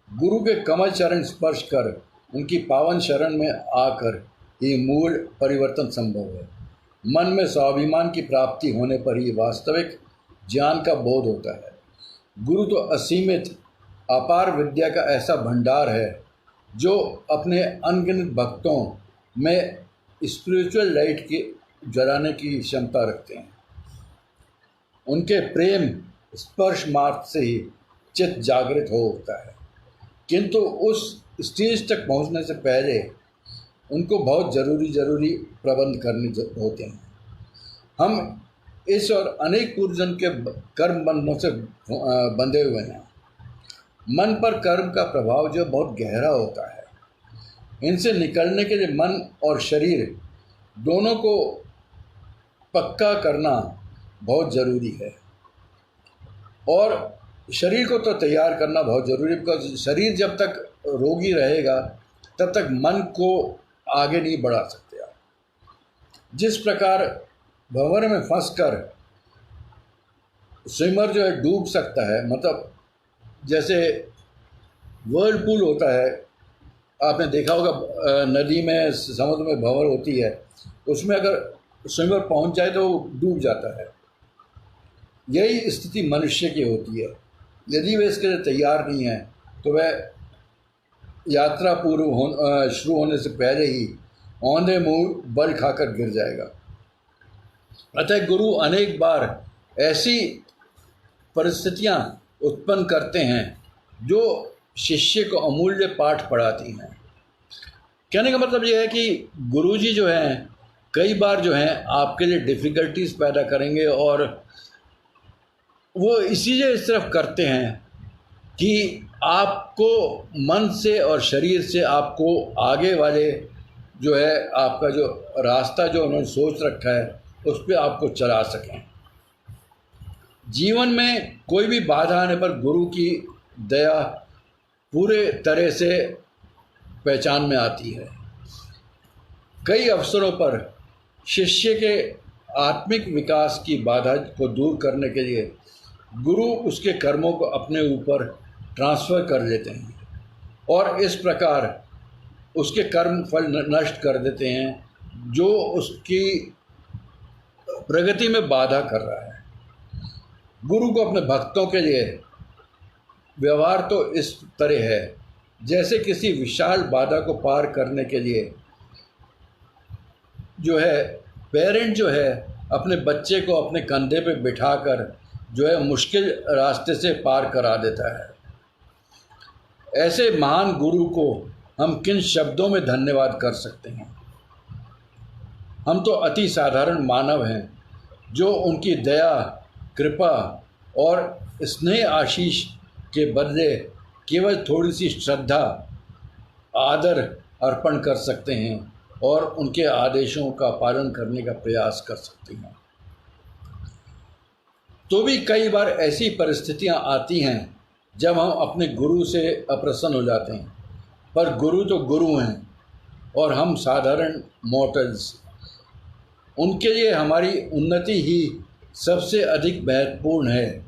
गुरु के कमल चरण स्पर्श कर उनकी पावन शरण में आकर ही मूल परिवर्तन संभव है। मन में स्वाभिमान की प्राप्ति होने पर ही वास्तविक ज्ञान का बोध होता है। गुरु तो असीमित अपार विद्या का ऐसा भंडार है जो अपने अनगिनत भक्तों में स्पिरिचुअल लाइट की जलाने की क्षमता रखते हैं। उनके प्रेम स्पर्श मार्ग से ही चित्त जागृत हो उठता है, किंतु उस स्टेज तक पहुंचने से पहले उनको बहुत ज़रूरी प्रबंध करने होते हैं। हम इस और अनेक पूर्वजन्म के कर्म बंधनों से बंधे हुए हैं। मन पर कर्म का प्रभाव जो बहुत गहरा होता है, इनसे निकलने के लिए मन और शरीर दोनों को पक्का करना बहुत ज़रूरी है, और शरीर को तो तैयार करना बहुत ज़रूरी है, बिकॉज शरीर जब तक रोगी रहेगा तब तक मन को आगे नहीं बढ़ा सकते आप। जिस प्रकार भंवर में फंसकर स्विमर जो है डूब सकता है, मतलब जैसे वर्लपूल होता है, आपने देखा होगा नदी में समुद्र में भंवर होती है, उसमें अगर स्विमर पहुंच जाए तो वो डूब जाता है। यही स्थिति मनुष्य की होती है। यदि वह इसके लिए तैयार नहीं है तो वह यात्रा शुरू होने से पहले ही औंधे मुंह बल खाकर गिर जाएगा। अतः गुरु अनेक बार ऐसी परिस्थितियां उत्पन्न करते हैं जो शिष्य को अमूल्य पाठ पढ़ाती हैं। कहने का मतलब यह है कि गुरुजी जो हैं कई बार जो हैं आपके लिए डिफ़िकल्टीज पैदा करेंगे, और वो इसीलिए इस तरफ करते हैं कि आपको मन से और शरीर से आपको आगे वाले जो है आपका जो रास्ता जो उन्होंने सोच रखा है उस पर आपको चला सकें। जीवन में कोई भी बाधा आने पर गुरु की दया पूरे तरह से पहचान में आती है। कई अवसरों पर शिष्य के आत्मिक विकास की बाधा को दूर करने के लिए गुरु उसके कर्मों को अपने ऊपर ट्रांसफ़र कर लेते हैं, और इस प्रकार उसके कर्म फल नष्ट कर देते हैं जो उसकी प्रगति में बाधा कर रहा है। गुरु को अपने भक्तों के लिए व्यवहार तो इस तरह है जैसे किसी विशाल बाधा को पार करने के लिए जो है पेरेंट जो है अपने बच्चे को अपने कंधे पे बिठाकर जो है मुश्किल रास्ते से पार करा देता है। ऐसे महान गुरु को हम किन शब्दों में धन्यवाद कर सकते हैं। हम तो अति साधारण मानव हैं जो उनकी दया कृपा और स्नेह आशीष के बदले केवल थोड़ी सी श्रद्धा आदर अर्पण कर सकते हैं और उनके आदेशों का पालन करने का प्रयास कर सकते हैं। तो भी कई बार ऐसी परिस्थितियां आती हैं जब हम अपने गुरु से अप्रसन्न हो जाते हैं, पर गुरु तो गुरु हैं और हम साधारण मॉर्टल्स। उनके लिए हमारी उन्नति ही सबसे अधिक महत्वपूर्ण है,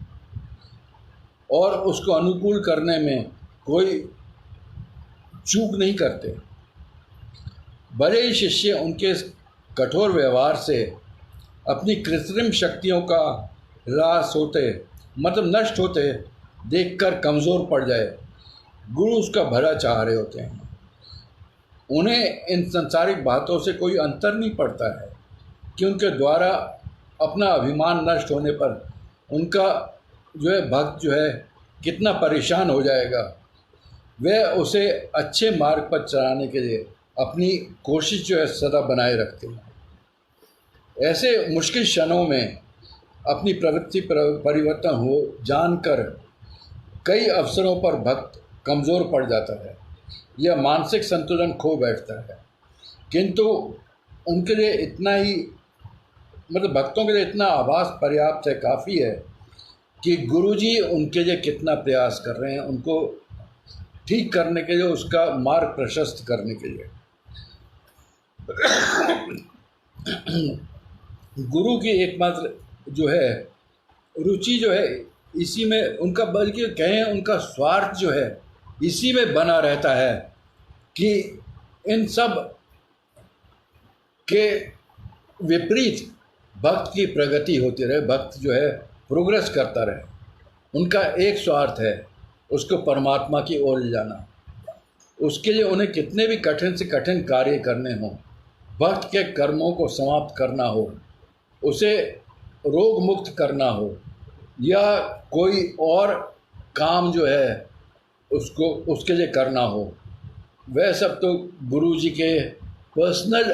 और उसको अनुकूल करने में कोई चूक नहीं करते। बड़े ही शिष्य उनके इस कठोर व्यवहार से अपनी कृत्रिम शक्तियों का ह्रास होते मतलब नष्ट होते देखकर कमज़ोर पड़ जाए। गुरु उसका भला चाह रहे होते हैं, उन्हें इन सांसारिक बातों से कोई अंतर नहीं पड़ता है कि उनके द्वारा अपना अभिमान नष्ट होने पर उनका जो है भक्त जो है कितना परेशान हो जाएगा। वह उसे अच्छे मार्ग पर चलाने के लिए अपनी कोशिश जो है सदा बनाए रखते हैं। ऐसे मुश्किल क्षणों में अपनी प्रवृत्ति परिवर्तन हो जानकर कई अवसरों पर भक्त कमज़ोर पड़ जाता है या मानसिक संतुलन खो बैठता है, किंतु उनके लिए इतना ही मतलब भक्तों के लिए इतना आभास पर्याप्त है, काफ़ी है कि गुरुजी उनके लिए कितना प्रयास कर रहे हैं, उनको ठीक करने के लिए, उसका मार्ग प्रशस्त करने के लिए। गुरु की एकमात्र जो है रुचि जो है इसी में उनका, बल्कि कहें उनका स्वार्थ जो है इसी में बना रहता है कि इन सब के विपरीत भक्त की प्रगति होती रहे, भक्त जो है प्रोग्रेस करता रहे। उनका एक स्वार्थ है, उसको परमात्मा की ओर ले जाना। उसके लिए उन्हें कितने भी कठिन से कठिन कार्य करने हों, भक्त के कर्मों को समाप्त करना हो, उसे रोग मुक्त करना हो या कोई और काम जो है उसको उसके लिए करना हो, वह सब तो गुरु जी के पर्सनल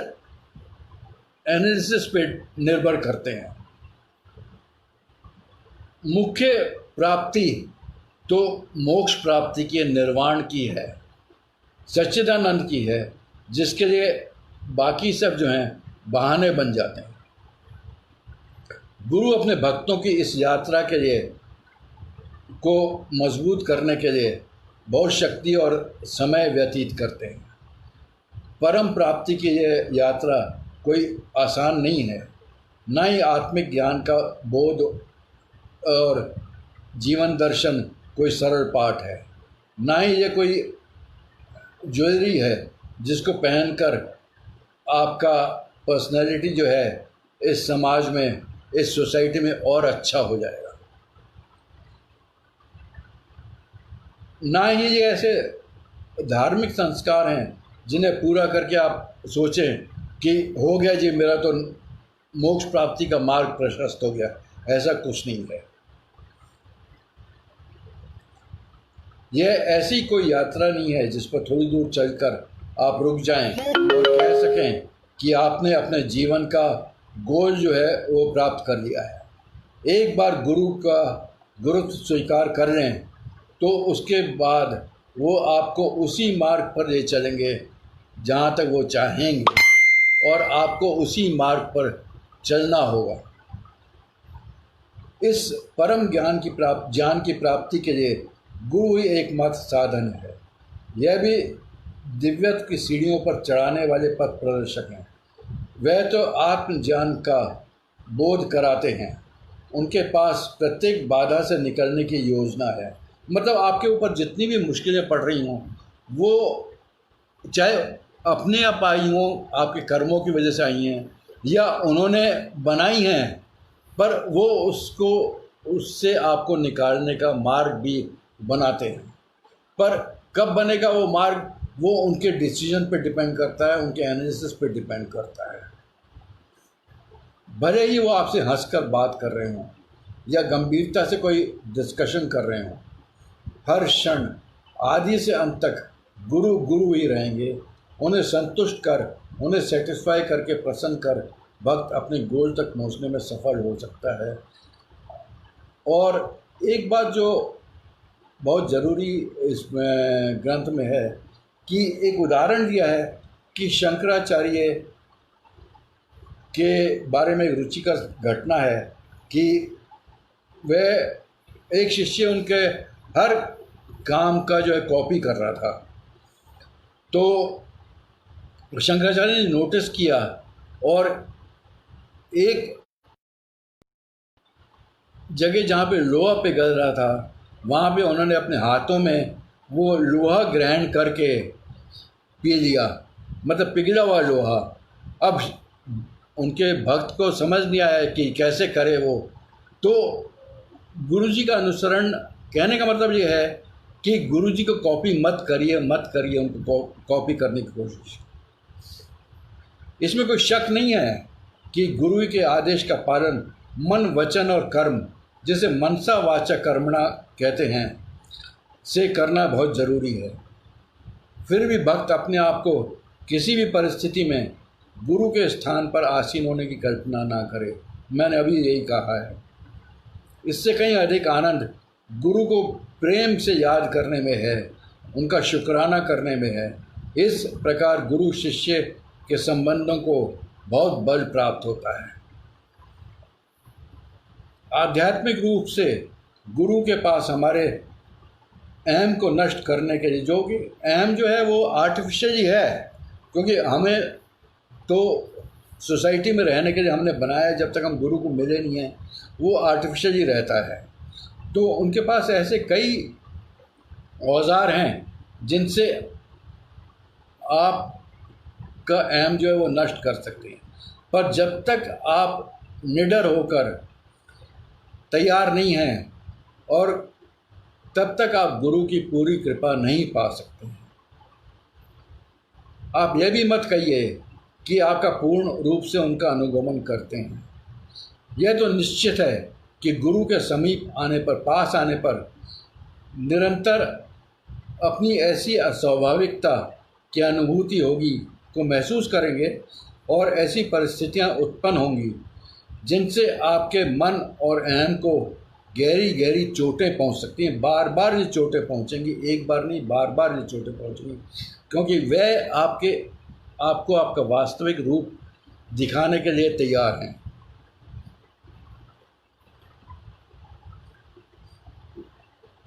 एनालिसिस पे निर्भर करते हैं। मुख्य प्राप्ति तो मोक्ष प्राप्ति की, निर्वाण की है, सच्चिदानंद की है, जिसके लिए बाकी सब जो हैं बहाने बन जाते हैं। गुरु अपने भक्तों की इस यात्रा के लिए को मजबूत करने के लिए बहुत शक्ति और समय व्यतीत करते हैं। परम प्राप्ति की यह यात्रा कोई आसान नहीं है, ना ही आत्मिक ज्ञान का बोध और जीवन दर्शन कोई सरल पाठ है, ना ही ये कोई ज्वेलरी है जिसको पहनकर आपका पर्सनैलिटी जो है इस समाज में, इस सोसाइटी में और अच्छा हो जाएगा। ना ही ये ऐसे धार्मिक संस्कार हैं जिन्हें पूरा करके आप सोचें कि हो गया जी, मेरा तो मोक्ष प्राप्ति का मार्ग प्रशस्त हो गया। ऐसा कुछ नहीं है। यह ऐसी कोई यात्रा नहीं है जिस पर थोड़ी दूर चलकर आप रुक जाएं और कह सकें कि आपने अपने जीवन का गोल जो है वो प्राप्त कर लिया है। एक बार गुरु का गुरुत्व स्वीकार कर लें तो उसके बाद वो आपको उसी मार्ग पर ले चलेंगे जहाँ तक वो चाहेंगे और आपको उसी मार्ग पर चलना होगा। इस परम ज्ञान की प्राप्ति के लिए गुरु ही एकमात्र साधन है। यह भी दिव्यत्व की सीढ़ियों पर चढ़ाने वाले पथ प्रदर्शक हैं। वह तो आत्मज्ञान का बोध कराते हैं, उनके पास प्रत्येक बाधा से निकलने की योजना है। मतलब आपके ऊपर जितनी भी मुश्किलें पड़ रही हों, वो चाहे अपने आप आई हों, आपके कर्मों की वजह से आई हैं या उन्होंने बनाई हैं, पर वो उससे आपको निकालने का मार्ग भी बनाते हैं। पर कब बनेगा वो मार्ग, वो उनके डिसीजन पे डिपेंड करता है, उनके एनालिसिस पे डिपेंड करता है। भले ही वो आपसे हंसकर बात कर रहे हों या गंभीरता से कोई डिस्कशन कर रहे हों, हर क्षण आदि से अंत तक गुरु गुरु ही रहेंगे। उन्हें संतुष्ट कर, उन्हें सेटिस्फाई करके प्रसन्न कर भक्त अपने गोल तक पहुंचने में सफल हो सकता है। और एक बात जो बहुत ज़रूरी इस ग्रंथ में है कि एक उदाहरण दिया है कि शंकराचार्य के बारे में एक रुचिकर घटना है कि वह एक शिष्य उनके हर काम का जो है कॉपी कर रहा था। तो शंकराचार्य ने नोटिस किया और एक जगह जहाँ पे लोहा पिघल रहा था, वहाँ पे उन्होंने अपने हाथों में वो लोहा ग्रहण करके पी लिया, मतलब पिघला हुआ लोहा। अब उनके भक्त को समझ नहीं आया कि कैसे करे वो, तो गुरुजी का अनुसरण, कहने का मतलब ये है कि गुरुजी को कॉपी मत करिए, मत करिए उनको कॉपी करने की कोशिश। इसमें कोई शक नहीं है कि गुरु के आदेश का पालन मन, वचन और कर्म, जिसे मनसा वाचा कर्मणा कहते हैं, से करना बहुत ज़रूरी है। फिर भी भक्त अपने आप को किसी भी परिस्थिति में गुरु के स्थान पर आसीन होने की कल्पना ना करे। मैंने अभी यही कहा है। इससे कहीं अधिक आनंद गुरु को प्रेम से याद करने में है, उनका शुक्राना करने में है। इस प्रकार गुरु शिष्य के संबंधों को बहुत बल प्राप्त होता है। आध्यात्मिक रूप से गुरु के पास हमारे अहम को नष्ट करने के लिए, जो कि अहम जो है वो आर्टिफिशियल ही है, क्योंकि हमें तो सोसाइटी में रहने के लिए हमने बनाया, जब तक हम गुरु को मिले नहीं हैं वो आर्टिफिशियल ही रहता है। तो उनके पास ऐसे कई औजार हैं जिनसे आप का अहम जो है वो नष्ट कर सकते हैं। पर जब तक आप निडर होकर तैयार नहीं हैं, और तब तक आप गुरु की पूरी कृपा नहीं पा सकते हैं। आप यह भी मत कहिए कि आपका पूर्ण रूप से उनका अनुगमन करते हैं। यह तो निश्चित है कि गुरु के समीप आने पर, पास आने पर निरंतर अपनी ऐसी अस्वाभाविकता की अनुभूति होगी, को महसूस करेंगे, और ऐसी परिस्थितियां उत्पन्न होंगी जिनसे आपके मन और अहम को गहरी गहरी चोटें पहुंच सकती हैं। बार बार ये चोटें पहुंचेंगी, एक बार नहीं, बार बार ये चोटें पहुंचेंगी, क्योंकि वह आपको आपका वास्तविक रूप दिखाने के लिए तैयार हैं।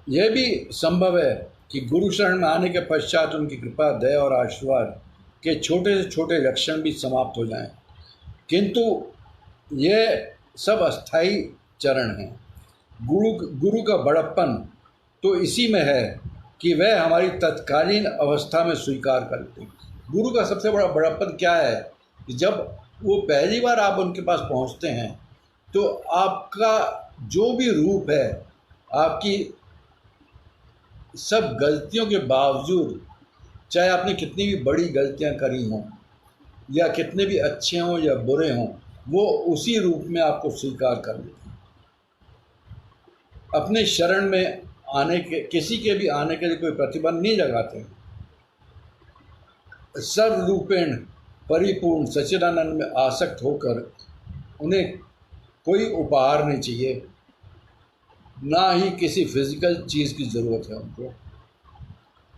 यह भी संभव है कि गुरु शरण में आने के पश्चात उनकी कृपा, दया और आशीर्वाद के छोटे से छोटे लक्षण भी समाप्त हो जाएं, किंतु यह सब अस्थाई चरण हैं। गुरु का बड़प्पन तो इसी में है कि वह हमारी तत्कालीन अवस्था में स्वीकार करते हैं। गुरु का सबसे बड़ा बड़प्पन क्या है कि जब वो पहली बार आप उनके पास पहुंचते हैं तो आपका जो भी रूप है, आपकी सब गलतियों के बावजूद, चाहे आपने कितनी भी बड़ी गलतियां करी हों या कितने भी अच्छे हों या बुरे हों, वो उसी रूप में आपको स्वीकार कर लेते हैं। अपने शरण में आने के, किसी के भी आने के लिए कोई प्रतिबंध नहीं लगाते हैं। सर्वरूपेण परिपूर्ण सच्चिदानंद में आसक्त होकर उन्हें कोई उपहार नहीं चाहिए, ना ही किसी फिजिकल चीज़ की ज़रूरत है उनको।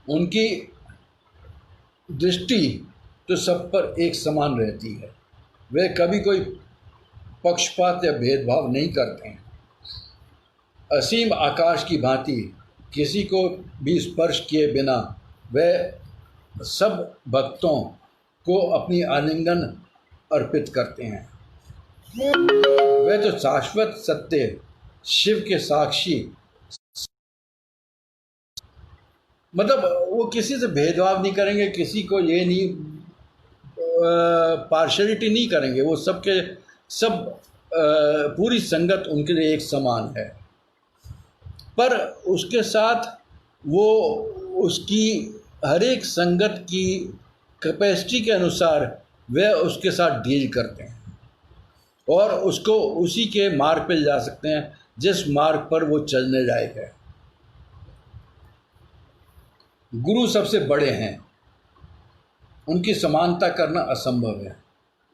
उनकी दृष्टि तो सब पर एक समान रहती है। वे कभी कोई पक्षपात या भेदभाव नहीं करते हैं। असीम आकाश की भांति किसी को भी स्पर्श किए बिना वह सब भक्तों को अपनी आलिंगन अर्पित करते हैं। वह तो शाश्वत सत्य शिव के साक्षी, मतलब वो किसी से भेदभाव नहीं करेंगे, किसी को ये नहीं पार्शलिटी नहीं करेंगे। वो सबके सब पूरी संगत उनके लिए एक समान है। पर उसके साथ वो उसकी हर एक संगत की कैपेसिटी के अनुसार वह उसके साथ डील करते हैं और उसको उसी के मार्ग पे जा सकते हैं जिस मार्ग पर वो चलने लायक है। गुरु सबसे बड़े हैं, उनकी समानता करना असंभव है।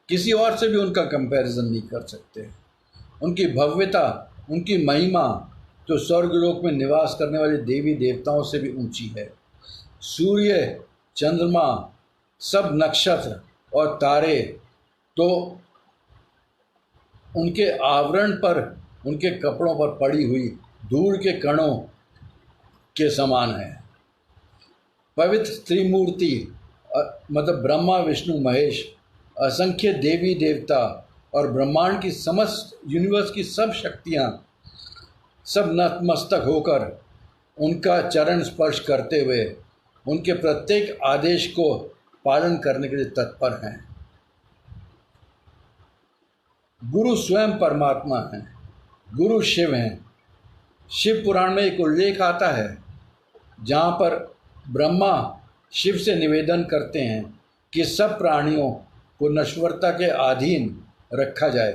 किसी और से भी उनका कंपैरिजन नहीं कर सकते। उनकी भव्यता, उनकी महिमा तो स्वर्गलोक में निवास करने वाले देवी देवताओं से भी ऊंची है। सूर्य, चंद्रमा, सब नक्षत्र और तारे तो उनके आवरण पर, उनके कपड़ों पर पड़ी हुई धूल के कणों के समान है। पवित्र त्रिमूर्ति मतलब ब्रह्मा, विष्णु, महेश, असंख्य देवी देवता और ब्रह्मांड की समस्त यूनिवर्स की सब शक्तियाँ सब नतमस्तक होकर उनका चरण स्पर्श करते हुए उनके प्रत्येक आदेश को पालन करने के लिए तत्पर हैं। गुरु स्वयं परमात्मा हैं, गुरु शिव हैं। शिव पुराण में एक उल्लेख आता है जहाँ पर ब्रह्मा शिव से निवेदन करते हैं कि सब प्राणियों को नश्वरता के अधीन रखा जाए,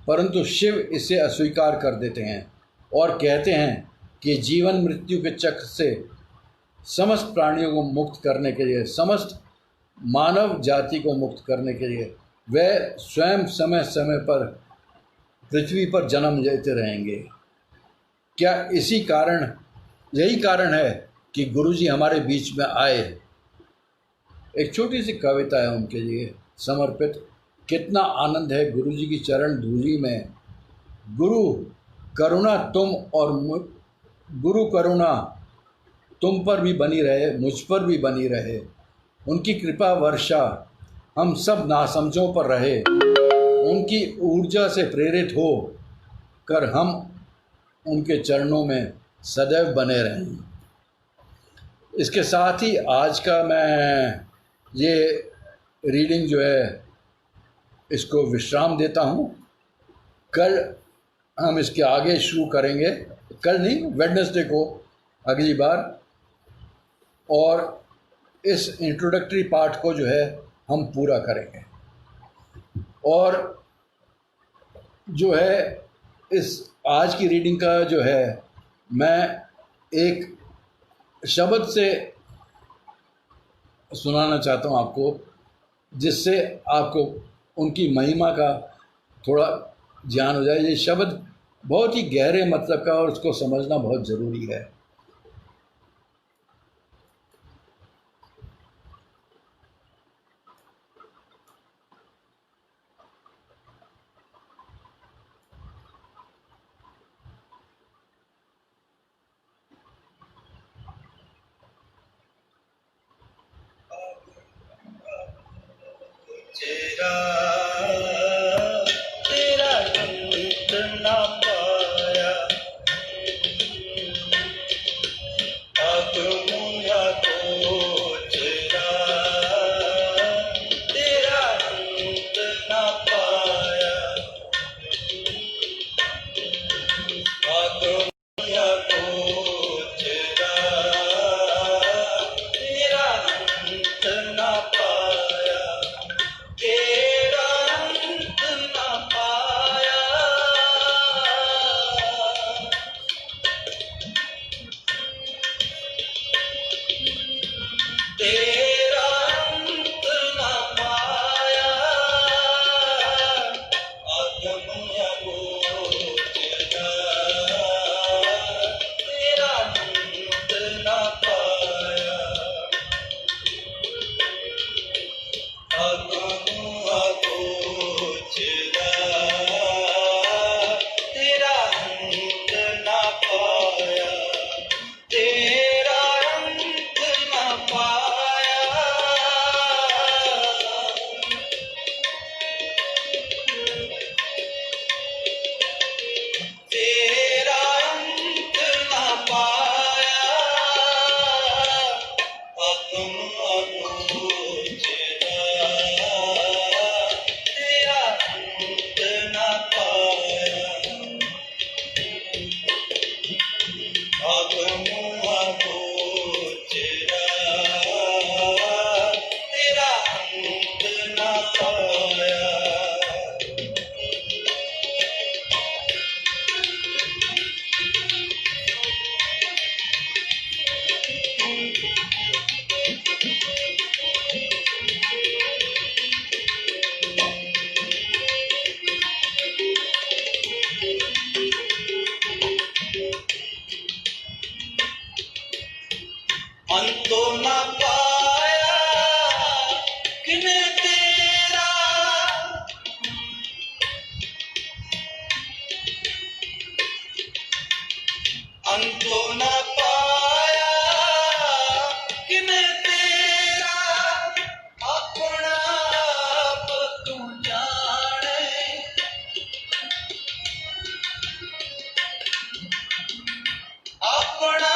परंतु शिव इसे अस्वीकार कर देते हैं और कहते हैं कि जीवन मृत्यु के चक्र से समस्त प्राणियों को मुक्त करने के लिए, समस्त मानव जाति को मुक्त करने के लिए वह स्वयं समय समय पर पृथ्वी पर जन्म लेते रहेंगे। क्या यही कारण है कि गुरुजी हमारे बीच में आए। एक छोटी सी कविता है उनके लिए समर्पित। कितना आनंद है गुरुजी की चरण धूलि में। गुरु करुणा तुम पर भी बनी रहे, मुझ पर भी बनी रहे। उनकी कृपा वर्षा हम सब नासमझों पर रहे। उनकी ऊर्जा से प्रेरित हो कर हम उनके चरणों में सदैव बने रहें। इसके साथ ही आज का मैं ये रीडिंग जो है इसको विश्राम देता हूँ। कल हम इसके आगे शुरू करेंगे, कल नहीं, वेडनेसडे को अगली बार। और इस इंट्रोडक्टरी पार्ट को जो है हम पूरा करेंगे। और जो है इस आज की रीडिंग का जो है मैं एक शब्द से सुनाना चाहता हूँ आपको, जिससे आपको उनकी महिमा का थोड़ा ज्ञान हो जाए। ये शब्द बहुत ही गहरे मतलब का और उसको समझना बहुत ज़रूरी है। तेरा तेरा अंत ना पाया, अब मुझा को तेरा तेरा अंत ना पाया, अब मुझा को तेरा तेरा अंत ना पाया, तेरा अंत ना पाया, तेरा अंत ना पाया, आगम अगोचरा, तेरा अंत ना पाया, आगम अगोचरा, तेरा अंत ना पाया, तेरा अंत ना पाया, तेरा अंत ना पाया, आगम अगोचरा, तेरा अंत ना पाया, आगम अगोचरा, तेरा अंत ना पाया। अंतो ना पाया किने तेरा, अंतो ना पाया किने तेरा, अपना आप तू जाने, अपना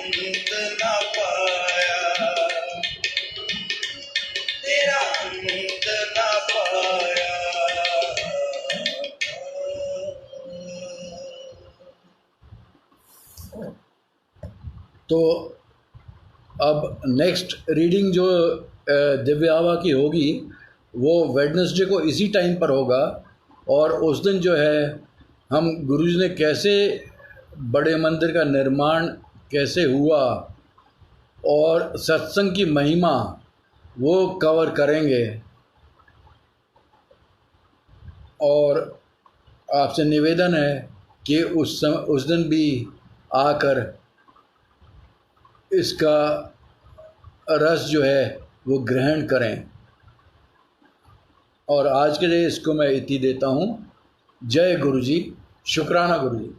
अंत ना पाया, तेरा अंत ना पाया। तो अब नेक्स्ट रीडिंग जो दिव्य आभा की होगी वो वेडनेसडे को इसी टाइम पर होगा, और उस दिन जो है हम गुरुजी ने कैसे बड़े मंदिर का निर्माण कैसे हुआ और सत्संग की महिमा वो कवर करेंगे। और आपसे निवेदन है कि उस दिन भी आकर इसका रस जो है वो ग्रहण करें। और आज के लिए इसको मैं इति देता हूँ। जय गुरु जी, शुक्राना गुरु जी।